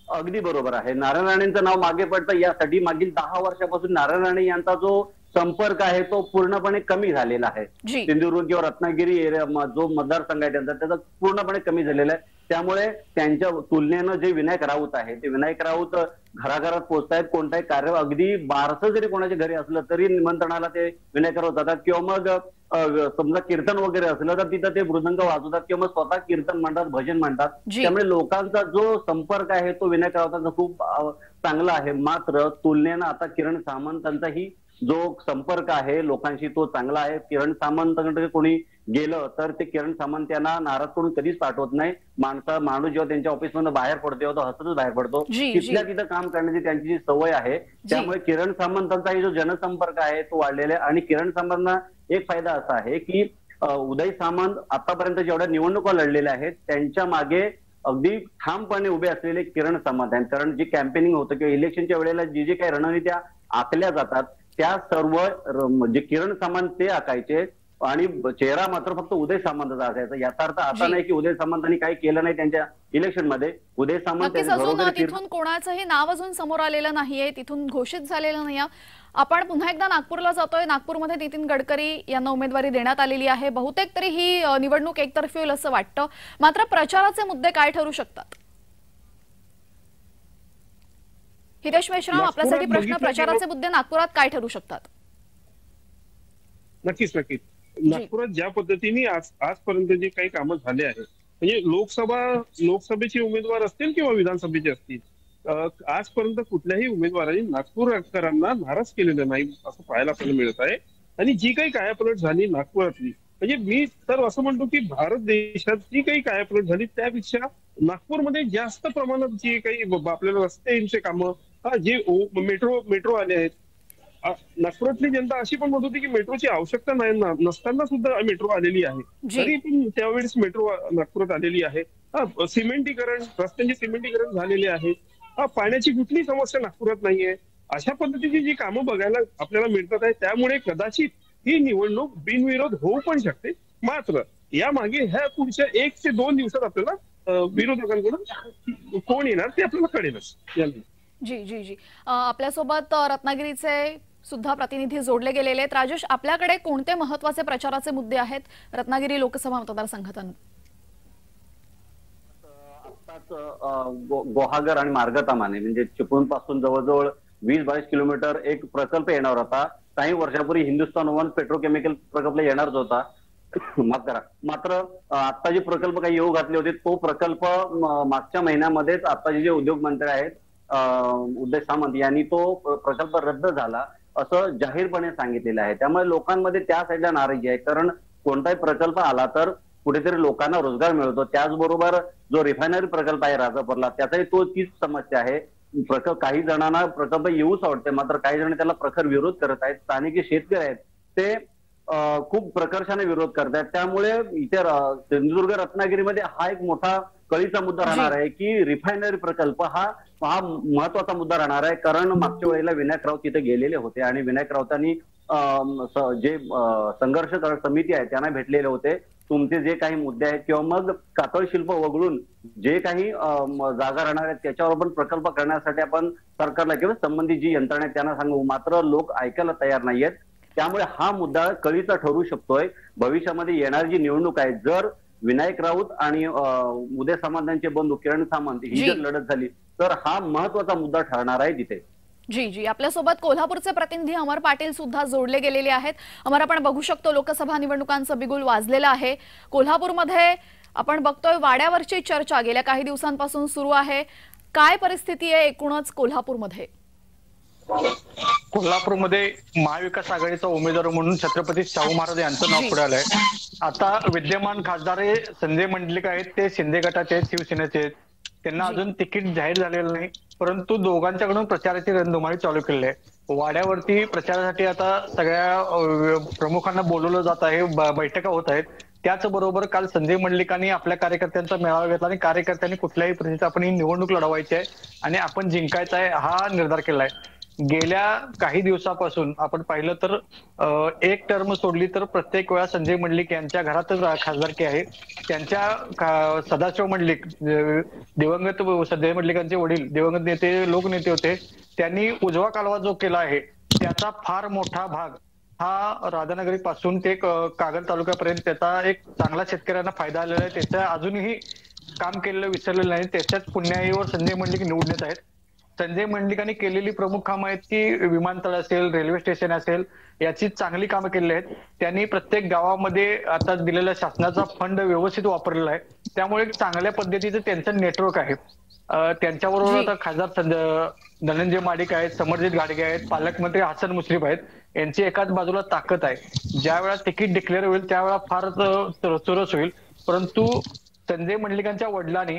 अगदी बरोबर आहे. नारायण राणेंचं नाव मागे पडतं यासाठी मागील 10 वर्षापासून नारायण राणे यांचा जो संपर्क आहे तो पूर्णपणे कमी झालेला आहे. सिंधुदुर्ग किंवा रत्नागिरी एरिया जो मतदारसंघ आहे त्यांचा त्याचा पूर्णपणे कमी झालेला आहे. त्यामुळे त्यांच्या तुलनेनं जे विनायक राऊत आहे ते विनायक राऊत घराघरात पोहोचतायत. कोणताही कार्य अगदी बारसं जरी कोणाच्या घरी असलं तरी निमंत्रणाला ते विनायक राऊत जातात किंवा मग समजा कीर्तन वगैरे असलं तर तिथं ते मृदंग वाजवतात किंवा मग स्वतः कीर्तन म्हणतात, भजन म्हणतात. त्यामुळे लोकांचा जो संपर्क आहे तो विनायक राऊतांचा खूप चांगला आहे. मात्र तुलनेनं आता किरण सामंतांचाही जो संपर्क आहे लोकांशी तो चांगला आहे. किरण सामंतांकडे कोणी गेलं तर ते किरण सामंत यांना नाराज करून कधीच पाठवत नाही. माणूस जेव्हा त्यांच्या ऑफिसमधून बाहेर पडतो तेव्हा तो हसतच बाहेर पडतो. तिथल्या तिथं काम करण्याची त्यांची जी सवय आहे त्यामुळे किरण सामंतांचा जो जनसंपर्क आहे तो वाढलेला आहे. आणि किरण सामंतांना एक फायदा असा आहे की उदय सामंत आतापर्यंत जेवढ्या निवडणुका लढलेल्या आहेत त्यांच्या मागे अगदी ठामपणे उभे असलेले किरण सामंत आहेत. कारण जी कॅम्पेनिंग होतं किंवा इलेक्शनच्या वेळेला जी काही रणनीत्या आखल्या जातात त्या सर्व जे किरण सामंत ते आखायचे आणि चेहरा मात्र फक्त उदय सामंतचा असायचा. याचा अर्थ असा नाही की उदय सामंतांनी काही केलं नाही त्यांच्या इलेक्शन मध्ये. उदय सामंत तिथून कोणाचंही नाव अजून समोर आलेलं नाहीये, तिथून घोषित झालेलं नाही. आपण पुन्हा एकदा नागपूरला जातोय. नागपूरमध्ये नितीन गडकरी यांना उमेदवारी देण्यात आलेली आहे. बहुतेक तरी ही निवडणूक एकतर्फी होईल असं वाटतं. मात्र प्रचाराचे मुद्दे काय ठरू शकतात? हितेश मेश्राम, आपल्यासाठी प्रश्न, प्रचाराचे मुद्दे नागपुरात काय ठरू शकतात? नक्कीच. नागपुरात ज्या पद्धतीने आजपर्यंत जे काही कामं झाले आहेत म्हणजे लोकसभेचे उमेदवार असतील किंवा विधानसभेचे असतील आजपर्यंत कुठल्याही उमेदवारांनी नागपूरकरांना नाराज केलेलं नाही असं पाहायला आपल्याला मिळत आहे. आणि जी काही कायापलट झाली नागपुरातली म्हणजे मी तर असं म्हणतो की भारत देशात जी काही कायापलट झाली त्यापेक्षा नागपूरमध्ये जास्त प्रमाणात जी काही आपल्याला रस्त्यांचे कामं जे मेट्रो आले आहेत. नागपुरातली जनता अशी पण म्हणत होती की मेट्रोची आवश्यकता नाही नसताना सुद्धा मेट्रो आलेली आहे. तरी पण त्यावेळेस मेट्रो नागपुरात आलेली आहे. सिमेंटीकरण, रस्त्यांचे सिमेंटीकरण झालेले आहे. पाण्याची कुठलीही समस्या नागपुरात नाहीये. अशा पद्धतीची जी कामं बघायला आपल्याला मिळतात आहे त्यामुळे कदाचित ही निवडणूक बिनविरोध होऊ पण शकते. मात्र या मागे ह्या पुढच्या 1 ते 2 दिवसात आपल्याला विरोधकांकडून कोण येणार ते आपल्याला कळेलच. जी आपल्यासोबत रत्नागिरीचे सुद्धा प्रतिनिधी जोडले गेलेले आहेत. राजेश, आपल्याकडे कोणते महत्वाचे प्रचाराचे मुद्दे आहेत रत्नागिरी लोकसभा मतदारसंघात? गोहागर आणि मार्गतामाने म्हणजे चिपळूण पासून जवळजवळ 20-22 किलोमीटर एक प्रकल्प येणार होता. काही वर्षापूर्वी हिंदुस्थान ओवन पेट्रोकेमिकल प्रकल्प येणारच होता. मात्र आता जे प्रकल्प काही येऊ घातले होते तो प्रकल्प मागच्या महिन्यामध्येच आताचे जे उद्योग मंत्री आहेत उदय सामंत यांनी तो प्रकल्प रद्द झाला असं जाहीरपणे सांगितलेलं आहे. त्यामुळे लोकांमध्ये त्या साईडला नाराजी आहे. कारण कोणताही प्रकल्प आला तर कुठेतरी लोकांना रोजगार मिळतो. त्याचबरोबर जो रिफायनरी प्रकल्प आहे राजापूरला त्याचाही तीच समस्या आहे. काही जणांना प्रकल्प येऊच आवडते मात्र काही जण त्याला प्रखर विरोध करत आहेत. स्थानिक जे शेतकरी आहेत ते खूप प्रकर्षाने विरोध करतायत. त्यामुळे इथे सिंधुदुर्ग रत्नागिरीमध्ये हा एक मोठा कळीचा मुद्दा राहणार आहे की रिफायनरी प्रकल्प हा महत्वाचा मुद्दा राहणार आहे. कारण मागच्या वेळेला विनायक राऊत तिथे गेलेले होते आणि विनायक राऊतांनी जे संघर्ष समिती आहे त्यांना भेटलेले होते. तुमचे जे काही मुद्दे आहेत किंवा मग कातळ शिल्प वगळून जे काही जागा राहणार आहेत त्याच्यावर आपण प्रकल्प करण्यासाठी आपण सरकारला किंवा संबंधित जी यंत्रणा आहे त्यांना सांगू. मात्र लोक ऐकायला तयार नाहीयेत. त्यामुळे हा मुद्दा कळीचा ठरू शकतोय. भविष्यामध्ये येणारी जी निवडणूक आहे जर विनायक राऊत आणि उदय सामंतांचे बंधू किरण सामंत ही जर लढत झाली तर हा महत्वाचा मुद्दा ठरणार आहे तिथे. जी आपल्यासोबत कोल्हापूरचे प्रतिनिधी अमर पाटील सुद्धा जोडले गेलेले आहेत. अमर, आपण बघू शकतो लोकसभा निवडणुकांचं बिगुल वाजलेलं आहे. कोल्हापूरमध्ये आपण बघतोय वाड्यावरची चर्चा गेल्या काही दिवसांपासून सुरू आहे. काय परिस्थिती आहे एकूणच कोल्हापूरमध्ये? कोल्हापूरमध्ये महाविकास आघाडीचा उमेदवार म्हणून छत्रपती शाहू महाराज यांचं नाव पुढे आलंय. आता विद्यमान खासदार संजय मंडलिक आहेत ते शिंदे गटाचे आहेत, शिवसेनेचे आहेत. त्यांना अजून तिकीट जाहीर झालेलं नाही, परंतु दोघांच्याकडून प्रचाराची रणधुमाळी चालू केलेली आहे। वाड्यावरती प्रचारासाठी आता सगळ्या प्रमुखांना बोलवलं जात आहे, बैठका होत आहेत। त्याचबरोबर काल संजय मंडलिकांनी आपल्या कार्यकर्त्यांचा मेळावा घेतला आणि कार्यकर्त्यांनी कुठल्याही परिस्थितीत आपण ही निवडणूक लढवायची आहे आणि आपण जिंकायचा आहे हा निर्धार केलाय। गेल्या काही दिवसापासून आपण पाहिलं तर एक टर्म सोडली तर प्रत्येक वेळा संजय मंडलिक यांच्या घरातच खासदारकी आहे। त्यांच्या सदाशिव मंडलिक दिवंगत संजय मंडलिकांचे वडील दिवंगत नेते लोकनेते होते, त्यांनी उजवा कालवा जो केला आहे त्याचा फार मोठा भाग हा राधानगरी पासून ते कागल तालुक्यापर्यंत त्याचा एक चांगला शेतकऱ्यांना फायदा आलेला आहे। त्याचं अजूनही काम केलेलं विसरलेलं नाही, त्याच्याच पुण्याईवर संजय मंडलिक निवडून येत आहेत। संजय मंडलिकांनी केलेली प्रमुख कामं आहेत की विमानतळ असेल, रेल्वे स्टेशन असेल, याची चांगली कामं केलेली आहेत। त्यांनी प्रत्येक गावामध्ये आता दिलेल्या शासनाचा फंड व्यवस्थित वापरलेला आहे, त्यामुळे चांगल्या पद्धतीचं त्यांचं नेटवर्क आहे। त्यांच्याबरोबर आता खासदार धनंजय माडिक आहेत, समरजित घाडगे आहेत, पालकमंत्री हसन मुश्रीफ आहेत, यांची एकाच बाजूला ताकद आहे। ज्या वेळा तिकीट डिक्लेअर होईल त्यावेळा फारच चुरस होईल, परंतु संजय मंडलिकांच्या वडिलांनी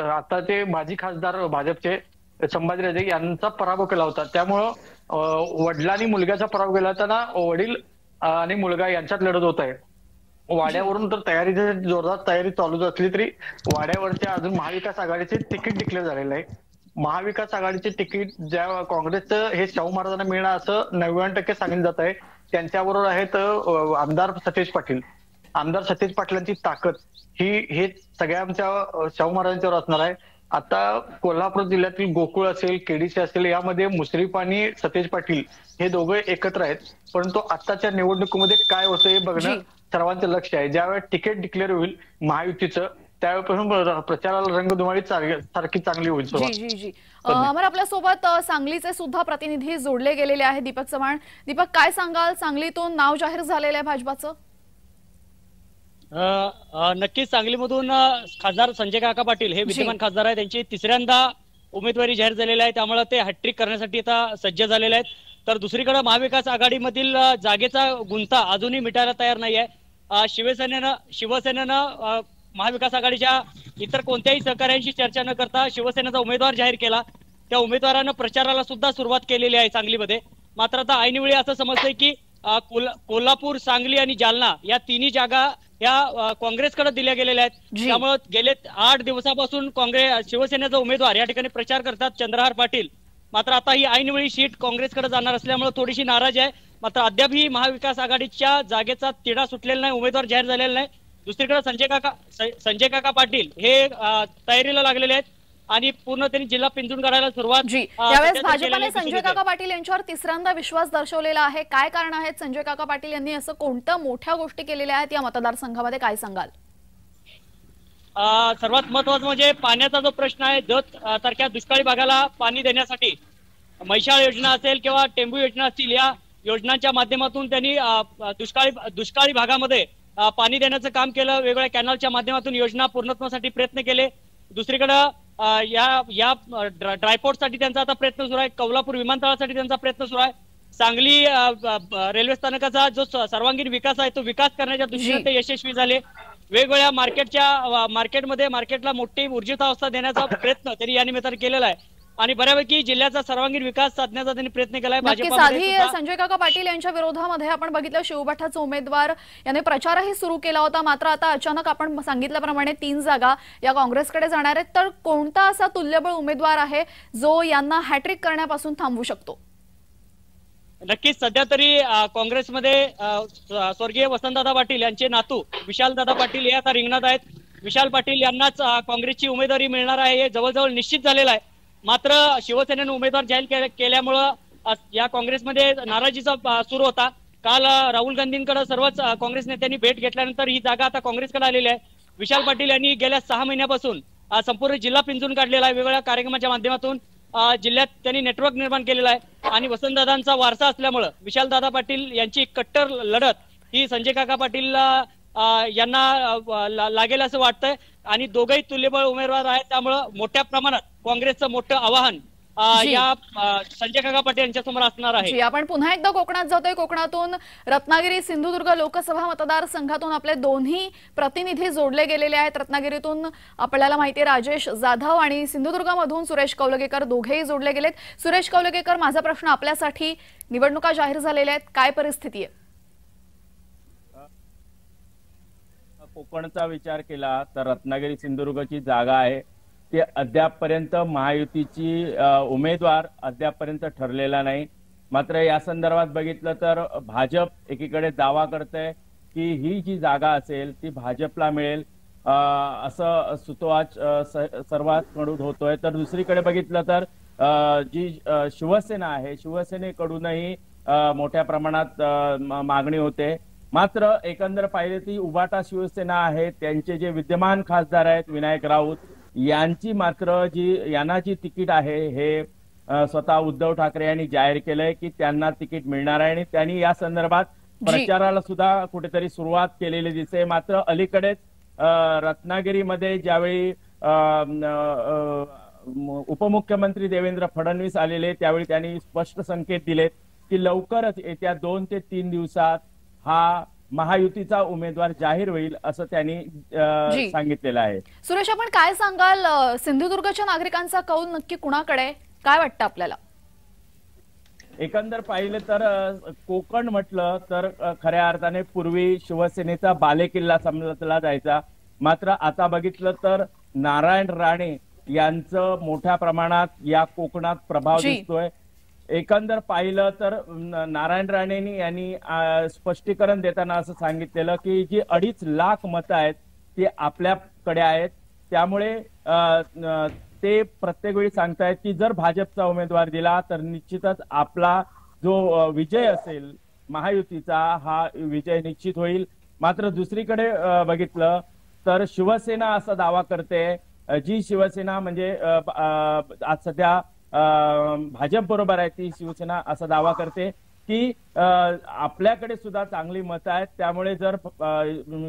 आता ते माजी खासदार भाजपचे संभाजीराजे यांचा पराभव केला होता, त्यामुळं वडिलांनी मुलग्याचा पराभव केला असताना वडील आणि मुलगा यांच्यात लढत होत आहे। वाड्यावरून तर तयारीची जोरदार तयारी चालूच असली तरी वाड्यावरच्या अजून महाविकास आघाडीचे तिकीट डिक्लेअर झालेलं आहे। महाविकास आघाडीचे तिकीट ज्या काँग्रेसचं हे शाहू महाराजांना मिळणार असं 99% सांगितलं जात आहे। त्यांच्याबरोबर आहेत आमदार सतीश पाटील। आमदार सतीश पाटलांची ताकद हे सगळ्यांच्या शाहू महाराजांच्यावर असणार आहे। आता कोल्हापूर जिल्ह्यातील गोकुळ असेल, केडीसी असेल, यामध्ये मुश्रीफ आणि सतीश पाटील हे दोघे एकत्र आहेत, परंतु आताच्या निवडणुकीमध्ये काय होतं हे बघणं सर्वांचं लक्ष आहे। ज्यावेळेस तिकीट डिक्लेअर होईल महायुतीचं त्यावेळेपासून प्रचाराला रंगधुमाळी सारखी चांगली होईल। जी जी अमर, आपल्यासोबत सांगलीचे सुद्धा प्रतिनिधी जोडले गेलेले आहेत, दीपक चव्हाण। दीपक, काय सांगाल, सांगलीतून नाव जाहीर झालेलं आहे भाजपाचं? नक्कीच सांगलीमधून खासदार संजय काका पाटील हे विद्यमान खासदार आहेत, त्यांची तिसऱ्यांदा उमेदवारी जाहीर झालेली आहे, त्यामुळे ते हॅट्रिक करण्यासाठी आता सज्ज झालेले आहेत। तर दुसरीकडे महाविकास आघाडीमधील जागेचा गुंता अजूनही मिटायला तयार नाहीये। शिवसेनेनं महाविकास आघाडीच्या इतर कोणत्याही सहकार्यांशी चर्चा न करता शिवसेनेचा उमेदवार जाहीर केला, त्या उमेदवारानं प्रचाराला सुद्धा सुरुवात केलेली आहे सांगलीमध्ये। मात्र आता ऐनवेळी असं समजतंय की कोल्हापूर, सांगली आणि जालना या तिन्ही जागा या काँग्रेसकडे दिल्या गेलेल्या आहेत, त्यामुळे गेले 8 दिवसापासून शिवसेनेचा उमेदवार या ठिकाणी प्रचार करतात चंद्रहार पाटील। मात्र आता ही ऐनवेळी सीट काँग्रेसकडे जाणार असल्यामुळे थोडीशी नाराजी आहे। मात्र अद्यापही महाविकास आघाडीच्या जागेचा तिढा सुटलेला नाही, उमेदवार जाहीर झालेला नाही। दुसरीकडे संजय काका पाटील हे तयारीला लागलेले आहेत आणि पूर्ण त्यांनी जिल्हा पिंजून काढायला सुरुवात। यावेळेस भाजपाने संजय काका पाटील यांच्यावर तिसऱ्यांदा विश्वास दर्शवलेला आहे, काय कारण आहेत? संजय काका पाटील यांनी असं कोणत्या मोठ्या गोष्टी केलेल्या आहेत या मतदारसंघामध्ये, काय सांगाल? सर्वात महत्वाचं म्हणजे पाण्याचा जो प्रश्न आहे, जत सारख्या दुष्काळी भागाला पाणी देण्यासाठी म्हैसाळ योजना असेल किंवा टेंबू योजना असतील, या योजनांच्या माध्यमातून त्यांनी दुष्काळी भागामध्ये पाणी देण्याचं काम केलं। वेगवेगळ्या कॅनलच्या माध्यमातून योजना पूर्णत्वासाठी प्रयत्न केले। दुसरीकडे या ड्रायपोर्टसाठी त्यांचा आता प्रयत्न सुरू आहे, कोल्हापूर विमानतळासाठी त्यांचा प्रयत्न सुरू आहे, सांगली रेल्वे स्थानकाचा जो सर्वांगीण विकास आहे तो विकास करण्याच्या दृष्टीने ते यशस्वी झाले। वेगवेगळ्या मार्केटला मोठी ऊर्जितावस्था देण्याचा प्रयत्न त्यांनी या निमित्ताने केलेला आहे आणि बऱ्यापैकी जिल्ह्याचा सर्वांगीण विकास साधण्याचा त्यांनी प्रयत्न केलाय। भाजपमध्ये संजय काका पाटील यांच्या विरोधामध्ये आपण बघितलं शिवबाठाचे उमेदवार यांनी प्रचारही सुरू केला होता, मात्र आता अचानक आपण सांगितल्याप्रमाणे 3 जागा या काँग्रेसकडे जाणार आहेत। तर कोणता असा तुल्यबळ उमेदवार आहे जो यांना हॅट्रिक करण्यापासून थांबवू शकतो? नक्कीच सध्या तरी काँग्रेसमध्ये स्वर्गीय वसंतदादा पाटील यांचे नातू विशालदादा पाटील हे आता रिंगणात आहेत। विशाल पाटील यांनाच काँग्रेसची उमेदवारी मिळणार आहे हे जवळजवळ निश्चित झालेलं आहे। मात्र शिवसेनेने उमेदवार जाहीर केल्यामुळं या काँग्रेसमध्ये नाराजीचा सूर होता। काल राहुल गांधींकडे सर्वच काँग्रेस नेत्यांनी भेट घेतल्यानंतर ही जागा आता काँग्रेसकडे आलेली आहे। विशाल पाटील यांनी गेल्या 6 महिन्यापासून संपूर्ण जिल्हा पिंजून काढलेला आहे, वेगवेगळ्या कार्यक्रमाच्या माध्यमातून जिल्ह्यात त्यांनी नेटवर्क निर्माण केलेला आहे आणि वसंतदादांचा वारसा असल्यामुळे विशालदादा पाटील यांची कट्टर लढत ही संजय काका पाटील यांना लागेल असं वाटतंय आणि दोघेही तुल्यबळ उमेदवार आहेत, त्यामुळे मोठ्या प्रमाणात काँग्रेसचं मोठं आवाहन या संजय काका पाटील यांच्यासमोर असणार आहे. आपण पुन्हा एकदा कोकणात जातोय. कोकणातून रत्नागिरी सिंधुदुर्ग लोकसभा मतदारसंघातून आपले दोन्ही प्रतिनिधी जोडले गेलेले आहेत. रत्नागिरीतून आपल्याला माहिती आहे राजेश जाधव आणि सिंधुदुर्गमधून सुरेश कौलगेकर दोघेही जोडले गेलेत. सुरेश कौलगेकर, माझा प्रश्न आपल्यासाठी, निवडणुका जाहीर झालेल्या आहेत, काय परिस्थिती आहे? कोकणचा विचार केला तर रत्नागिरी सिंधुदुर्गची जागा आहे ते अद्यापपर्यंत महायुतीची उमेदवार अद्यापपर्यंत ठरलेला नाही. मात्र या संदर्भात बघितलं तर भाजप एकीकडे दावा करते की ही जी जागा असेल ती भाजपला मिळेल असं सुतोवाच सर्वांकडून होतोय. तर दुसरीकडे बघितलं तर जी शिवसेना आहे शिवसेनेकडूनही मोठ्या प्रमाणात मागणी होते. मात्र एकंदर पाहिले ती उबाटा शिवसेना आहे, त्यांचे जे विद्यमान खासदार आहेत विनायक राऊत यांची मात्र यांना जी तिकीट आहे हे स्वतः उद्धव ठाकरे यांनी जाहीर केलंय की त्यांना तिकीट मिळणार आहे आणि त्यांनी या संदर्भात प्रचाराला सुद्धा कुठेतरी सुरुवात केलेली दिसते. मात्र अलीकडेच रत्नागिरीमध्ये ज्यावेळी उपमुख्यमंत्री देवेंद्र फडणवीस आलेले त्यावेळी त्यांनी स्पष्ट संकेत दिलेत की लवकरच येत्या 2 ते 3 दिवसात हा महायुतीचा उमेदवार जाहीर होईल असं त्यांनी सांगितलेलं आहे. सुरेश, आपण काय सांगाल, सिंधुदुर्गच्या नागरिकांचा कौल नक्की कुणाकडे, काय वाटतं आपल्याला? एकंदर पाहिलं तर कोकण म्हटलं तर खऱ्या अर्थाने पूर्वी शिवसेनेचा बालेकिल्ला समजला जायचा. मात्र आता बघितलं तर नारायण राणे यांचं मोठ्या प्रमाणात या कोकणात प्रभाव दिसतोय. एकंदर पाहिलं तर नारायण राणे यांनी स्पष्टीकरण देताना असं सांगितलेलं की जी 2.5 लाख मतं आहेत ती आपल्याकडे आहेत. त्यामुळे ते प्रत्येक वेळी सांगतायत की जर भाजपचा उमेदवार दिला तर निश्चितच आपला जो विजय असेल महायुतीचा हा विजय निश्चित होईल. मात्र दुसरीकडे बघितलं तर शिवसेना असा दावा करते, जी शिवसेना म्हणजे आज सध्या भाजप बरोबर आहे ती शिवसेना असा दावा करते की आपल्याकडे सुद्धा चांगली मतं आहेत. त्यामुळे जर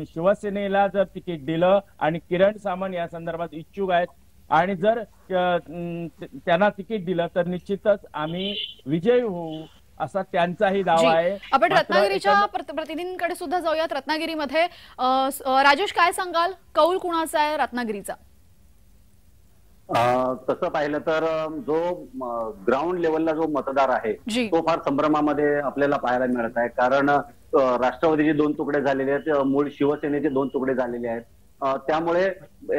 शिवसेनेला जर तिकीट दिलं आणि किरण सामंत या संदर्भात इच्छुक आहेत आणि जर त्यांना तिकीट दिलं तर निश्चितच आम्ही विजयी होऊ असा त्यांचाही दावा आहे. आपण रत्नागिरीच्या प्रतिनिधींकडे सुद्धा जाऊयात. रत्नागिरीमध्ये राजेश, काय सांगाल, कौल कुणाचा आहे रत्नागिरीचा? तसं पाहिलं तर जो ग्राउंड लेवलला जो मतदार आहे तो फार संभ्रमामध्ये आपल्याला पाहायला मिळत आहे. कारण राष्ट्रवादीचे 2 तुकडे झालेले आहेत, मूळ शिवसेनेचे 2 तुकडे झालेले आहेत. त्यामुळे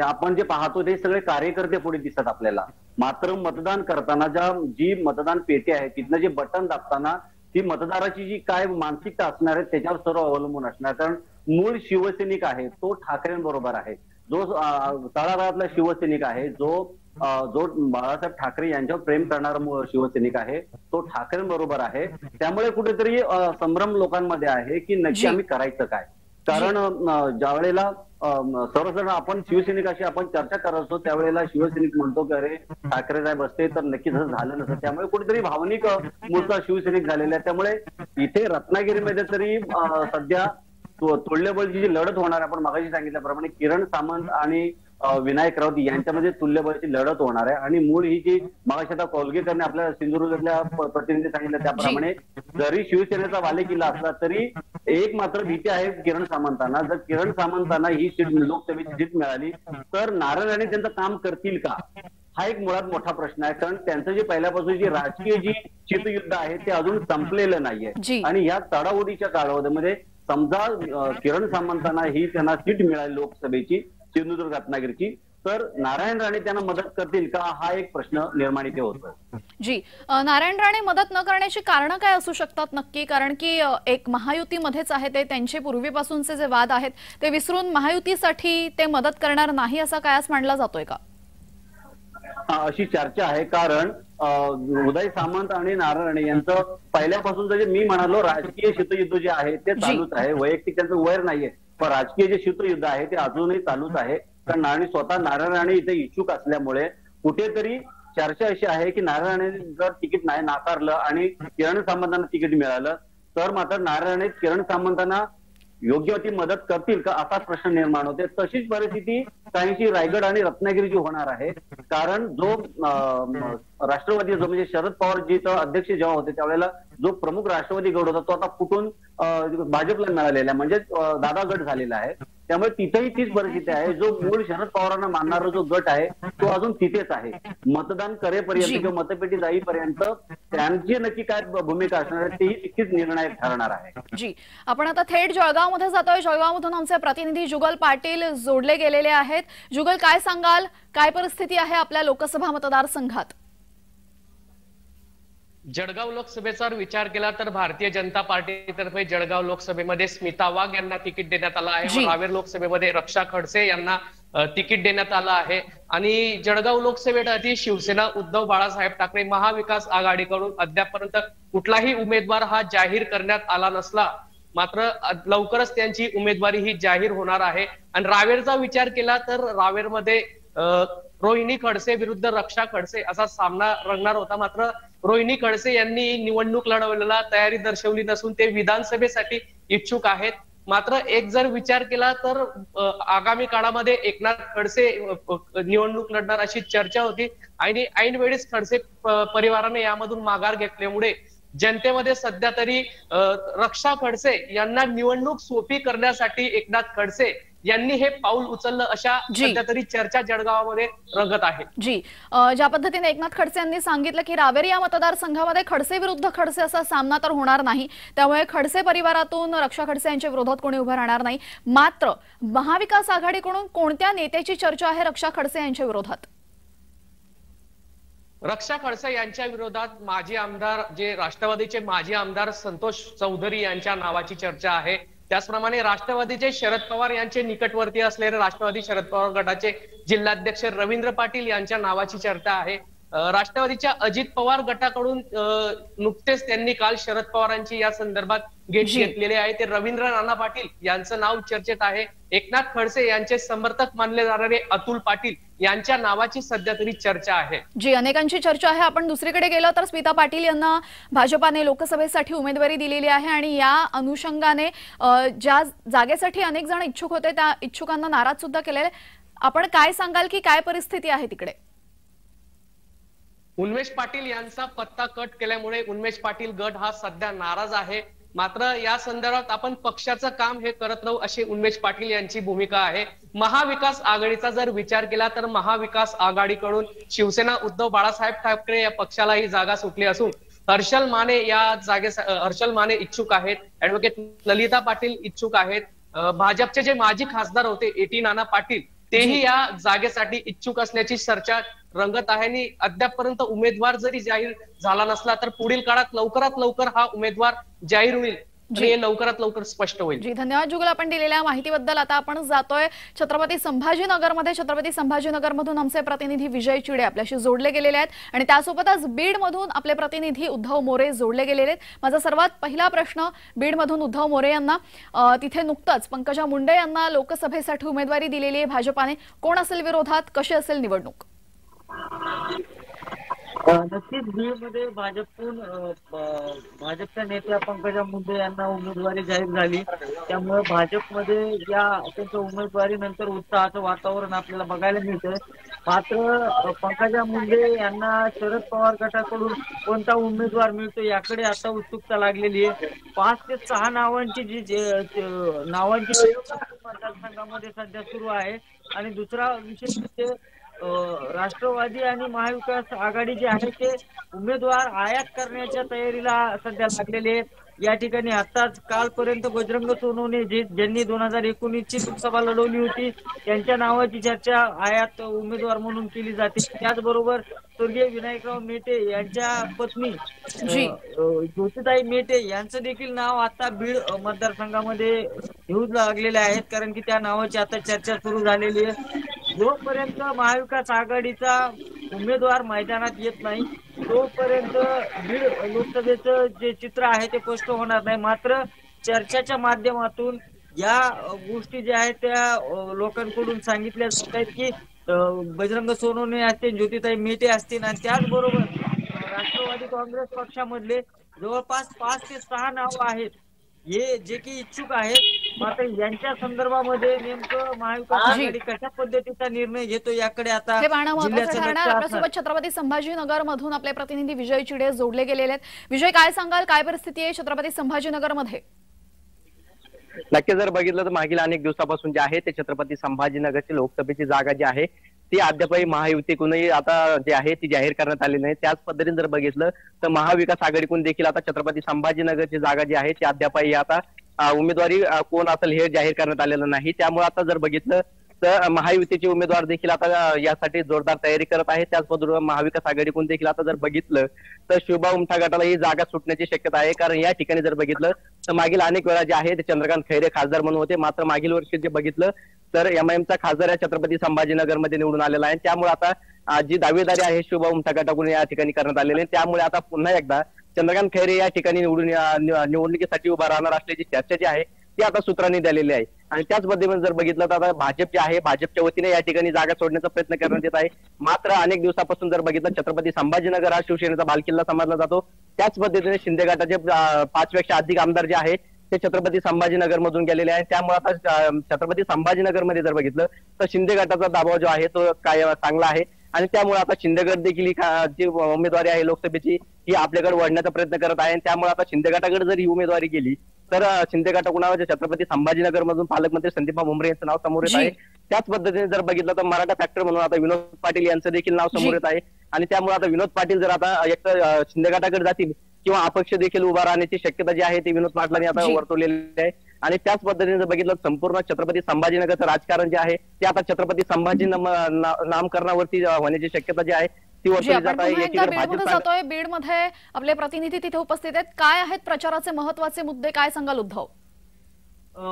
आपण जे पाहतो ते सगळे कार्यकर्ते पुढे दिसतात आपल्याला. मात्र मतदान करताना जी मतदान पेटी आहे तिथनं जे बटन दाबताना ती मतदाराची जी काय मानसिकता असणार आहे त्याच्यावर सर्व अवलंबून असणार. कारण मूळ शिवसैनिक आहे तो ठाकरेंबरोबर आहे, जो तळागाळातला शिवसैनिक आहे, जो बाळासाहेब ठाकरे यांच्यावर प्रेम करणारा शिवसैनिक आहे तो ठाकरेंबरोबर आहे. त्यामुळे कुठेतरी संभ्रम लोकांमध्ये आहे की नक्की आम्ही करायचं काय. कारण ज्या वेळेला सर्वजण आपण शिवसैनिकाशी आपण चर्चा करत असतो त्यावेळेला शिवसैनिक म्हणतो की अरे ठाकरे साहेब असते तर नक्की तसं झालं नसतं. त्यामुळे कुठेतरी भावनिक मूळचा शिवसैनिक झालेला आहे. त्यामुळे इथे रत्नागिरीमध्ये तरी सध्या तुल्यबळची जी लढत होणार आपण मगाशी सांगितल्याप्रमाणे किरण सामंत आणि विनायक राऊत यांच्यामध्ये तुल्यबळची लढत होणार आहे. आणि मूळ ही जी मगाशी आता कौलगेकरने आपल्या सिंधुदुर्गातल्या प्रतिनिधी सांगितलं त्याप्रमाणे जरी शिवसेनेचा बालेकिल्ला असला तरी एक मात्र भीती आहे किरण सामंतांना. जर किरण सामंतांना ही सीट लोकसभेची सीट मिळाली तर नारायण राणे त्यांचं काम करतील का हा एक मुळात मोठा प्रश्न आहे. कारण त्यांचं जे पहिल्यापासून जी राजकीय जी शीतयुद्ध आहे ते अजून संपलेलं नाहीये. आणि या चढाओढीच्या कालावधीमध्ये समजा किरण सामंतांना ही त्यांना सीट मिळाली लोकसभेची सिंधुदुर्ग रत्नागिरीची तर नारायण राणे त्यांना मदत करतील का हा एक प्रश्न निर्माण इथे होतो. नारायण राणे मदत न करण्याची कारण काय असू शकतात नक्की? कारण की एक महायुतीमध्येच आहे ते, त्यांचे पूर्वीपासूनचे जे वाद आहेत ते विसरून महायुतीसाठी ते मदत करणार नाही असा कयास मांडला जातोय का? अशी चर्चा आहे. कारण उदय सामंत आणि नारायण राणे यांचं पहिल्यापासून जे मी म्हणालो राजकीय शीतयुद्ध जे आहे ते चालूच आहे. वैयक्तिक त्यांचं वैर नाहीये पण राजकीय जे शीतयुद्ध आहे ते अजूनही चालूच आहे. कारण स्वतः नारायण राणे इथे इच्छुक असल्यामुळे कुठेतरी चर्चा अशी आहे की नारायण राणे जर तिकीट नाही नाकारलं आणि किरण सामंतांना तिकीट मिळालं तर मात्र नारायण राणे किरण सामंतांना योग्य ती मदत करतील का असाच प्रश्न निर्माण होते. तशीच परिस्थिती काहींची रायगड आणि रत्नागिरीची होणार आहे. कारण जो राष्ट्रवादी जो म्हणजे शरद पवारजी तर अध्यक्ष जेव्हा होते त्यावेळेला जो प्रमुख राष्ट्रवादी गट होता तो आता फुटून भाजपला मिळालेला आहे, म्हणजे दादा गट झालेला आहे. त्यामुळे तिथेही तीच परिस्थिती आहे. जो मूळ शरद पवारांना मानणारा जो गट आहे तो अजून तिथेच आहे. मतदान करेपर्यंत किंवा मतपेटी जाईपर्यंत त्यांची नक्की काय भूमिका असणार आहे तेही तितकीच निर्णायक ठरणार आहे. जी, आपण आता थेट जळगावमध्ये जातोय. जळगावमधून आमचे प्रतिनिधी जुगल पाटील जोडले गेलेले आहेत. जुगल, काय सांगाल, काय परिस्थिती आहे आपल्या लोकसभा मतदारसंघात? जळगाव लोकसभेचा विचार केला तर भारतीय जनता पार्टीतर्फे जळगाव लोकसभेमध्ये स्मिता वाघ यांना तिकीट देण्यात आलं आहे. रावेर लोकसभेमध्ये रक्षा खडसे यांना तिकीट देण्यात आलं आहे. आणि जळगाव लोकसभेसाठी शिवसेना उद्धव बाळासाहेब ठाकरे महाविकास आघाडीकडून अद्यापपर्यंत कुठलाही उमेदवार हा जाहीर करण्यात आला नसला, मात्र लवकरच त्यांची उमेदवारी ही जाहीर होणार आहे. आणि रावेरचा विचार केला तर रावेरमध्ये रोहिणी खडसे विरुद्ध रक्षा खडसे असा सामना रंगणार होता. मात्र रोहिणी खडसे यांनी निवडणूक लढवण्याला तयारी दर्शवली नसून ते विधानसभेसाठी इच्छुक आहेत. मात्र एक जर विचार केला तर आगामी काळामध्ये एकनाथ खडसे निवडणूक लढणार अशी चर्चा होती. आणि ऐन वेळेस खडसे परिवाराने यामधून माघार घेतल्यामुळे जनतेमध्ये सध्या तरी रक्षा खडसे यांना निवडणूक सोपी करण्यासाठी एकनाथ खडसे यांनी हे पाऊल उचललं अशा सध्या तरी चर्चा जळगावामध्ये रंगत आहे. जी, ज्या पद्धतीने एकनाथ खडसे यांनी सांगितलं की रावेर या मतदारसंघामध्ये खडसे विरुद्ध खडसे असा सामना तर होणार नाही, त्यामुळे खडसे परिवारातून रक्षा खडसे यांच्या विरोधात कोणी उभं राहणार नाही. मात्र महाविकास आघाडीकडून कोणत्या नेत्याची चर्चा आहे रक्षा खडसे यांच्या विरोधात? रक्षा खडसे यांच्या विरोधात माजी आमदार जे राष्ट्रवादीचे माजी आमदार संतोष चौधरी यांच्या नावाची चर्चा आहे. त्याचप्रमाणे राष्ट्रवादीचे शरद पवार यांचे निकटवर्ती असलेले राष्ट्रवादी शरद पवार गटाचे जिल्हाध्यक्ष रवींद्र पाटील यांच्या नावाची चर्चा आहे. राष्ट्रवादीच्या अजित पवार गटाकडून नुकतेच त्यांनी काल शरद पवारांची या संदर्भात घेतलेले आहे. ते रवींद्र नाना पाटील यांचं नाव चर्चेत आहे. एकनाथ खडसे यांचे समर्थक मानले जाणारे अतुल पाटील यांच्या नावाची सध्या तरी चर्चा आहे. जी, अनेकांची चर्चा आहे. आपण दुसरीकडे गेलो तर स्मिता पाटील यांना भाजपाने लोकसभेसाठी उमेदवारी दिलेली आहे आणि या अनुषंगाने ज्या जागेसाठी अनेक जण इच्छुक होते त्या इच्छुकांना नाराज सुद्धा केलेले. आपण काय सांगाल की काय परिस्थिती आहे तिकडे? उन्मेष पाटील यांचा पत्ता कट केल्यामुळे उन्मेष पाटील गट हा सध्या नाराज आहे. मात्र या संदर्भात आपण पक्षाचं काम हे करत राहू अशी उन्मेष पाटील यांची भूमिका आहे. महाविकास आघाडीचा जर विचार केला तर महाविकास आघाडीकडून शिवसेना उद्धव बाळासाहेब ठाकरे या पक्षाला ही जागा सुटली असून हर्षल माने या हर्षल माने इच्छुक आहेत. ऍडव्होकेट ललिता पाटील इच्छुक आहेत. भाजपचे जे माजी खासदार होते एटी नाना पाटील तेही या जागेसाठी इच्छुक असल्याची चर्चा रंगत आहे. आणि अद्यापपर्यंत उमेदवार जरी जाहीर झाला नसला तर पुढील काळात लवकरात लवकर हा उमेदवार जाहीर होईल आणि हे लवकरात लवकर स्पष्ट होईल. जी, धन्यवाद जुगल आपण दिलेल्या माहितीबद्दल. आता आपण जातोय छत्रपती संभाजीनगरमध्ये. छत्रपती संभाजीनगरमधून आमचे प्रतिनिधी विजय चिडे आपल्याशी जोडले गेलेले आहेत आणि त्यासोबतच बीडमधून आपले प्रतिनिधी उद्धव मोरे जोडले गेलेले आहेत. माझा सर्वात पहिला प्रश्न बीडमधून उद्धव मोरे यांना. तिथे नुकतंच पंकजा मुंडे यांना लोकसभेसाठी उमेदवारी दिलेली आहे भाजपाने. कोण असेल विरोधात, कशी असेल निवडणूक? नक्कीच बीडमध्ये भाजपच्या नेत्या पंकजा मुंडे यांना उमेदवारी जाहीर झाली. त्यामुळे भाजपमध्ये या त्यांच्या उमेदवारीनंतर उत्साहाचं वातावरण आपल्याला बघायला मिळतंय. मात्र पंकजा मुंडे यांना शरद पवार गटाकडून कोणता उमेदवार मिळतो याकडे आता उत्सुकता लागलेली आहे. 5 ते 6 नावांची नावांची मतदारसंघामध्ये सध्या सुरू आहे. आणि दुसरा विशेष म्हणजे राष्ट्रवादी आणि महाविकास आघाडी जे आहे ते उमेदवार आयात करण्याच्या तयारीला सध्या लागलेले आहेत. या ठिकाणी आताच कालपर्यंत बजरंग सोनवणे ज्यांनी 2019ची लोकसभा लढवली होती त्यांच्या नावाची चर्चा आयात उमेदवार म्हणून केली जाते. त्याचबरोबर स्वर्गीय विनायकराव मेटे यांच्या पत्नी ज्योतिताई मेटे यांचं देखील नाव आता बीड मतदारसंघामध्ये येऊ लागलेले आहेत, कारण की त्या नावाची आता चर्चा सुरू झालेली आहे. जोपर्यंत महाविकास आघाडीचा उमेदवार मैदानात येत नाही तोपर्यंत बीड लोकसभेचं जे चित्र आहे ते स्पष्ट होणार नाही. मात्र चर्चेच्या माध्यमातून या गोष्टी ज्या आहेत त्या लोकांकडून सांगितल्या जात आहेत की बजरंग सोनवणे असतील, ज्योतिताई मेटे असतील आणि त्याचबरोबर राष्ट्रवादी काँग्रेस पक्षामधले जवळपास 5 ते 6 नाव आहेत हे जे की इच्छुक आहेत मात्र यांच्या संदर्भामध्ये नेमकं महाविकास आघाडी कशा पद्धतीचा निर्णय घेतो याकडे आता हे पाहणं महत्त्वाचं ठरणार. आपल्यासोबत छत्रपती संभाजीनगर मधून आपले प्रतिनिधी विजय चिडे जोडले गेलेले आहेत. विजय, काय सांगाल, काय परिस्थिती आहे छत्रपती संभाजीनगर मध्ये? नक्की जर बघितलं तर मागील अनेक दिवसापासून जे आहे ते छत्रपती संभाजीनगरची लोकसभेची जागा जी आहे ती अद्यापही महायुतीकडूनही आता जे आहे ती जाहीर करण्यात आली नाही. त्याच पद्धतीने जर बघितलं तर महाविकास आघाडीकडून देखील आता छत्रपती संभाजीनगरची जागा जी आहे ती अद्यापही आता उमेदवारी कोण असेल हे जाहीर करण्यात आलेलं नाही. त्यामुळे आता जर बघितलं तर महायुतीचे उमेदवार देखील आता यासाठी जोरदार तयारी करत आहेत. त्याचबरोबर महाविकास आघाडीकडून देखील आता जर बघितलं तर शुभा उमठा गटाला ही जागा सुटण्याची शक्यता आहे. कारण या ठिकाणी जर बघितलं तर मागील अनेक वेळा जे आहे ते चंद्रकांत खैरे खासदार म्हणून होते, मात्र मागील वर्षी जे बघितलं तर एमआयएमचा खासदार या छत्रपती संभाजीनगरमध्ये निवडून आलेला आहे. त्यामुळे आता जी दावेदारी आहे शुभा उमठा गटाकडून या ठिकाणी करण्यात आलेली आहे. त्यामुळे आता पुन्हा एकदा चंद्रकांत खैरे या ठिकाणी निवडणुकीसाठी उभा राहणार असल्याची चर्चा जी आहे ती आता सूत्रांनी दिलेली आहे. आणि त्याच पद्धतीने जर बघितलं तर आता भाजप जे आहे भाजपच्या वतीने या ठिकाणी जागा सोडण्याचा प्रयत्न करण्यात येत आहे. मात्र अनेक दिवसापासून जर बघितलं छत्रपती संभाजीनगर हा शिवसेनेचा बालकिल्ला समजला जातो. त्याच पद्धतीने शिंदे गटाचे 5 पेक्षा अधिक आमदार जे आहे ते छत्रपती संभाजीनगर मधून गेलेले आहेत. त्यामुळे आता छत्रपती संभाजीनगर मध्ये जर बघितलं तर शिंदे गटाचा दबाव जो आहे तो काय चांगला आहे. आणि त्यामुळे आता शिंदे गट देखील जी उमेदवारी आहे लोकसभेची ही आपल्याकडे वळण्याचा प्रयत्न करत आहे. त्यामुळे आता शिंदे गटाकडे जर ही उमेदवारी गेली तर शिंदे गटाकडून छत्रपती संभाजीनगर मधून पालकमंत्री संदीप भुमरे यांचं नाव समोर येत आहे. त्याच पद्धतीने जर बघितलं तर मराठा फॅक्टर म्हणून आता विनोद पाटील यांचं देखील नाव समोर येत आहे. आणि त्यामुळे आता विनोद पाटील जर आता एक शिंदे गटाकडे जातील किंवा अपक्ष देखील उभा राहण्याची शक्यता जी आहे ती विनोद पाटलांनी आता वर्तवलेली आहे. आणि त्याच पद्धतीने जर बघितलं संपूर्ण छत्रपती संभाजीनगरचं राजकारण जे आहे ते आता छत्रपती संभाजी नामकरणावरती होण्याची शक्यता जी आहे ती वर्तवली जात आहे. बीड मध्ये आपले प्रतिनिधी तिथे उपस्थित आहेत. काय आहेत प्रचाराचे महत्वाचे मुद्दे, काय सांगाल उद्धव?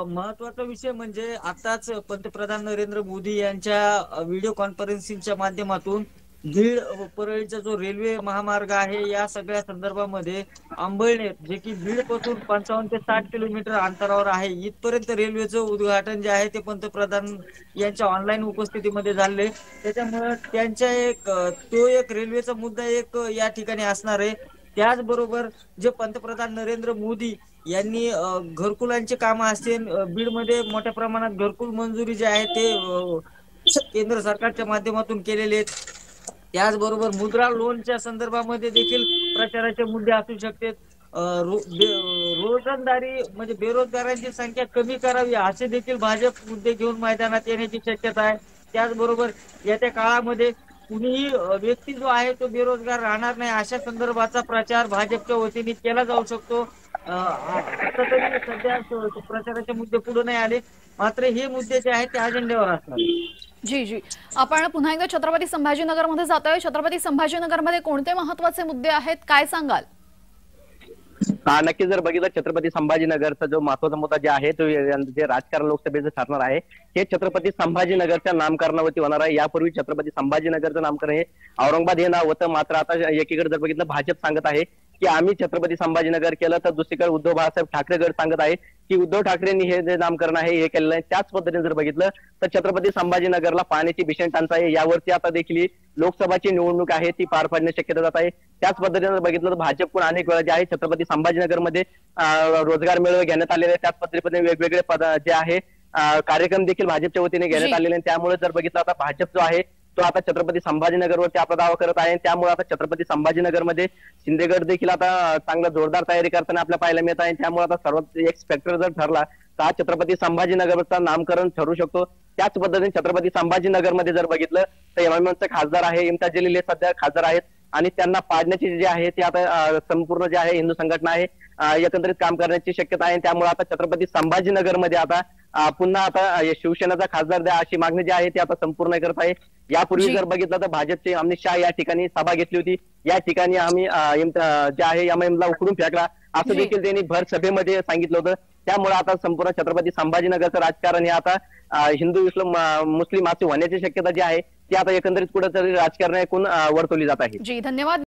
महत्वाचा विषय म्हणजे आताच पंतप्रधान नरेंद्र मोदी यांच्या व्हिडिओ कॉन्फरन्सिंगच्या माध्यमातून बीड परळीचा जो रेल्वे महामार्ग आहे या सगळ्या संदर्भामध्ये आंबळनेर जे की बीड पासून 55 ते 60 किलोमीटर अंतरावर आहे इथपर्यंत रेल्वेचं उद्घाटन जे आहे ते पंतप्रधान यांच्या ऑनलाईन उपस्थितीमध्ये झाले. त्याच्यामुळे त्यांच्या तो एक रेल्वेचा मुद्दा एक या ठिकाणी असणार आहे. त्याचबरोबर जे पंतप्रधान नरेंद्र मोदी यांनी घरकुलांची कामं असतील बीडमध्ये मोठ्या प्रमाणात घरकुल मंजुरी जे आहे ते केंद्र सरकारच्या माध्यमातून केलेले आहेत. त्याचबरोबर मुद्रा लोनच्या संदर्भामध्ये देखील प्रचाराचे मुद्दे असू शकतात. रोजंदारी म्हणजे बेरोजगारांची संख्या कमी करावी असे देखील भाजप मुद्दे घेऊन मैदानात येण्याची शक्यता आहे. त्याचबरोबर येत्या काळामध्ये कुणीही व्यक्ती जो आहे तो बेरोजगार राहणार नाही अशा संदर्भाचा प्रचार भाजपच्या वतीने केला जाऊ शकतो. आता तरी सध्या प्रचाराचे मुद्दे पुढे नाही आले, मात्र हे मुद्दे जे आहेत ते अजेंड्यावर असणार. जी आपण पुन्हा एकदा छत्रपती संभाजीनगर मध्ये जातोय. छत्रपती संभाजीनगर मध्ये कोणते महत्वाचे मुद्दे आहेत, काय सांगाल? नक्की जर बघितलं छत्रपती संभाजीनगरचा जो महत्वाचा मुद्दा जे आहे तो जे राजकारण लोकसभेचं ठरणार आहे हे छत्रपती संभाजीनगरच्या नामकरणावरती होणार आहे. यापूर्वी छत्रपती संभाजीनगरचं नामकरण हे औरंगाबाद हे नाव होतं, मात्र आता एकीकडे जर बघितलं भाजप सांगत आहे की आम्ही छत्रपती संभाजीनगर केलं, तर दुसरीकडे उद्धव बाळासाहेब ठाकरे गट सांगत आहे की उद्धव ठाकरेंनी हे जे नामकरण आहे हे केलेलं आहे. त्याच पद्धतीने जर बघितलं तर छत्रपती संभाजीनगरला पाण्याची भीषण टंचाई आहे, यावरती आता देखील लोकसभाची निवडणूक आहे ती पार पाडण्याची शक्यता जात आहे. त्याच पद्धतीने जर बघितलं तर भाजपकडून अनेक वेळा जे आहे छत्रपती संभाजीनगरमध्ये रोजगार मेळावे घेण्यात आलेले आहेत. त्याच पद्धतीने वेगवेगळे पद जे आहे कार्यक्रम देखील भाजपच्या वतीने घेण्यात आलेले आहेत. त्यामुळे जर बघितलं आता भाजप जो आहे तो आता छत्रपती संभाजीनगरवरती आपला दावा करत आहे. त्यामुळे आता छत्रपती संभाजीनगरमध्ये शिंदेगड देखील आता चांगला जोरदार तयारी करताना आपल्याला पाहायला मिळत आहे. त्यामुळे आता सर्वात एक फॅक्टर जर ठरला तर हा छत्रपती संभाजीनगरचा नामकरण ठरू शकतो. त्याच पद्धतीने छत्रपती संभाजीनगरमध्ये जर बघितलं तर एमआयएमचे खासदार आहे इम्तियाज जलील हे सध्या खासदार आहेत आणि त्यांना पाडण्याची जे आहे ते आता संपूर्ण जे आहे हिंदू संघटना आहे एकत्रित काम करण्याची शक्यता आहे. त्यामुळे आता छत्रपती संभाजीनगरमध्ये आता पुन्हा आता शिवसेनेचा खासदार द्या अशी मागणी जी आहे ती आता संपूर्ण करत आहे. यापूर्वी जर बघितलं तर भाजपचे अमित शहा या ठिकाणी सभा घेतली होती, या ठिकाणी आम्ही जे आहे एमआयएमला उकडून फेकला असं देखील त्यांनी भर सभेमध्ये सांगितलं होतं. त्यामुळे आता संपूर्ण छत्रपती संभाजीनगरचं राजकारण हे आता हिंदू मुस्लिम असे होण्याची शक्यता जी आहे ती आता एकंदरीत कुठेतरी राजकारण वर्तवली जात आहे. धन्यवाद.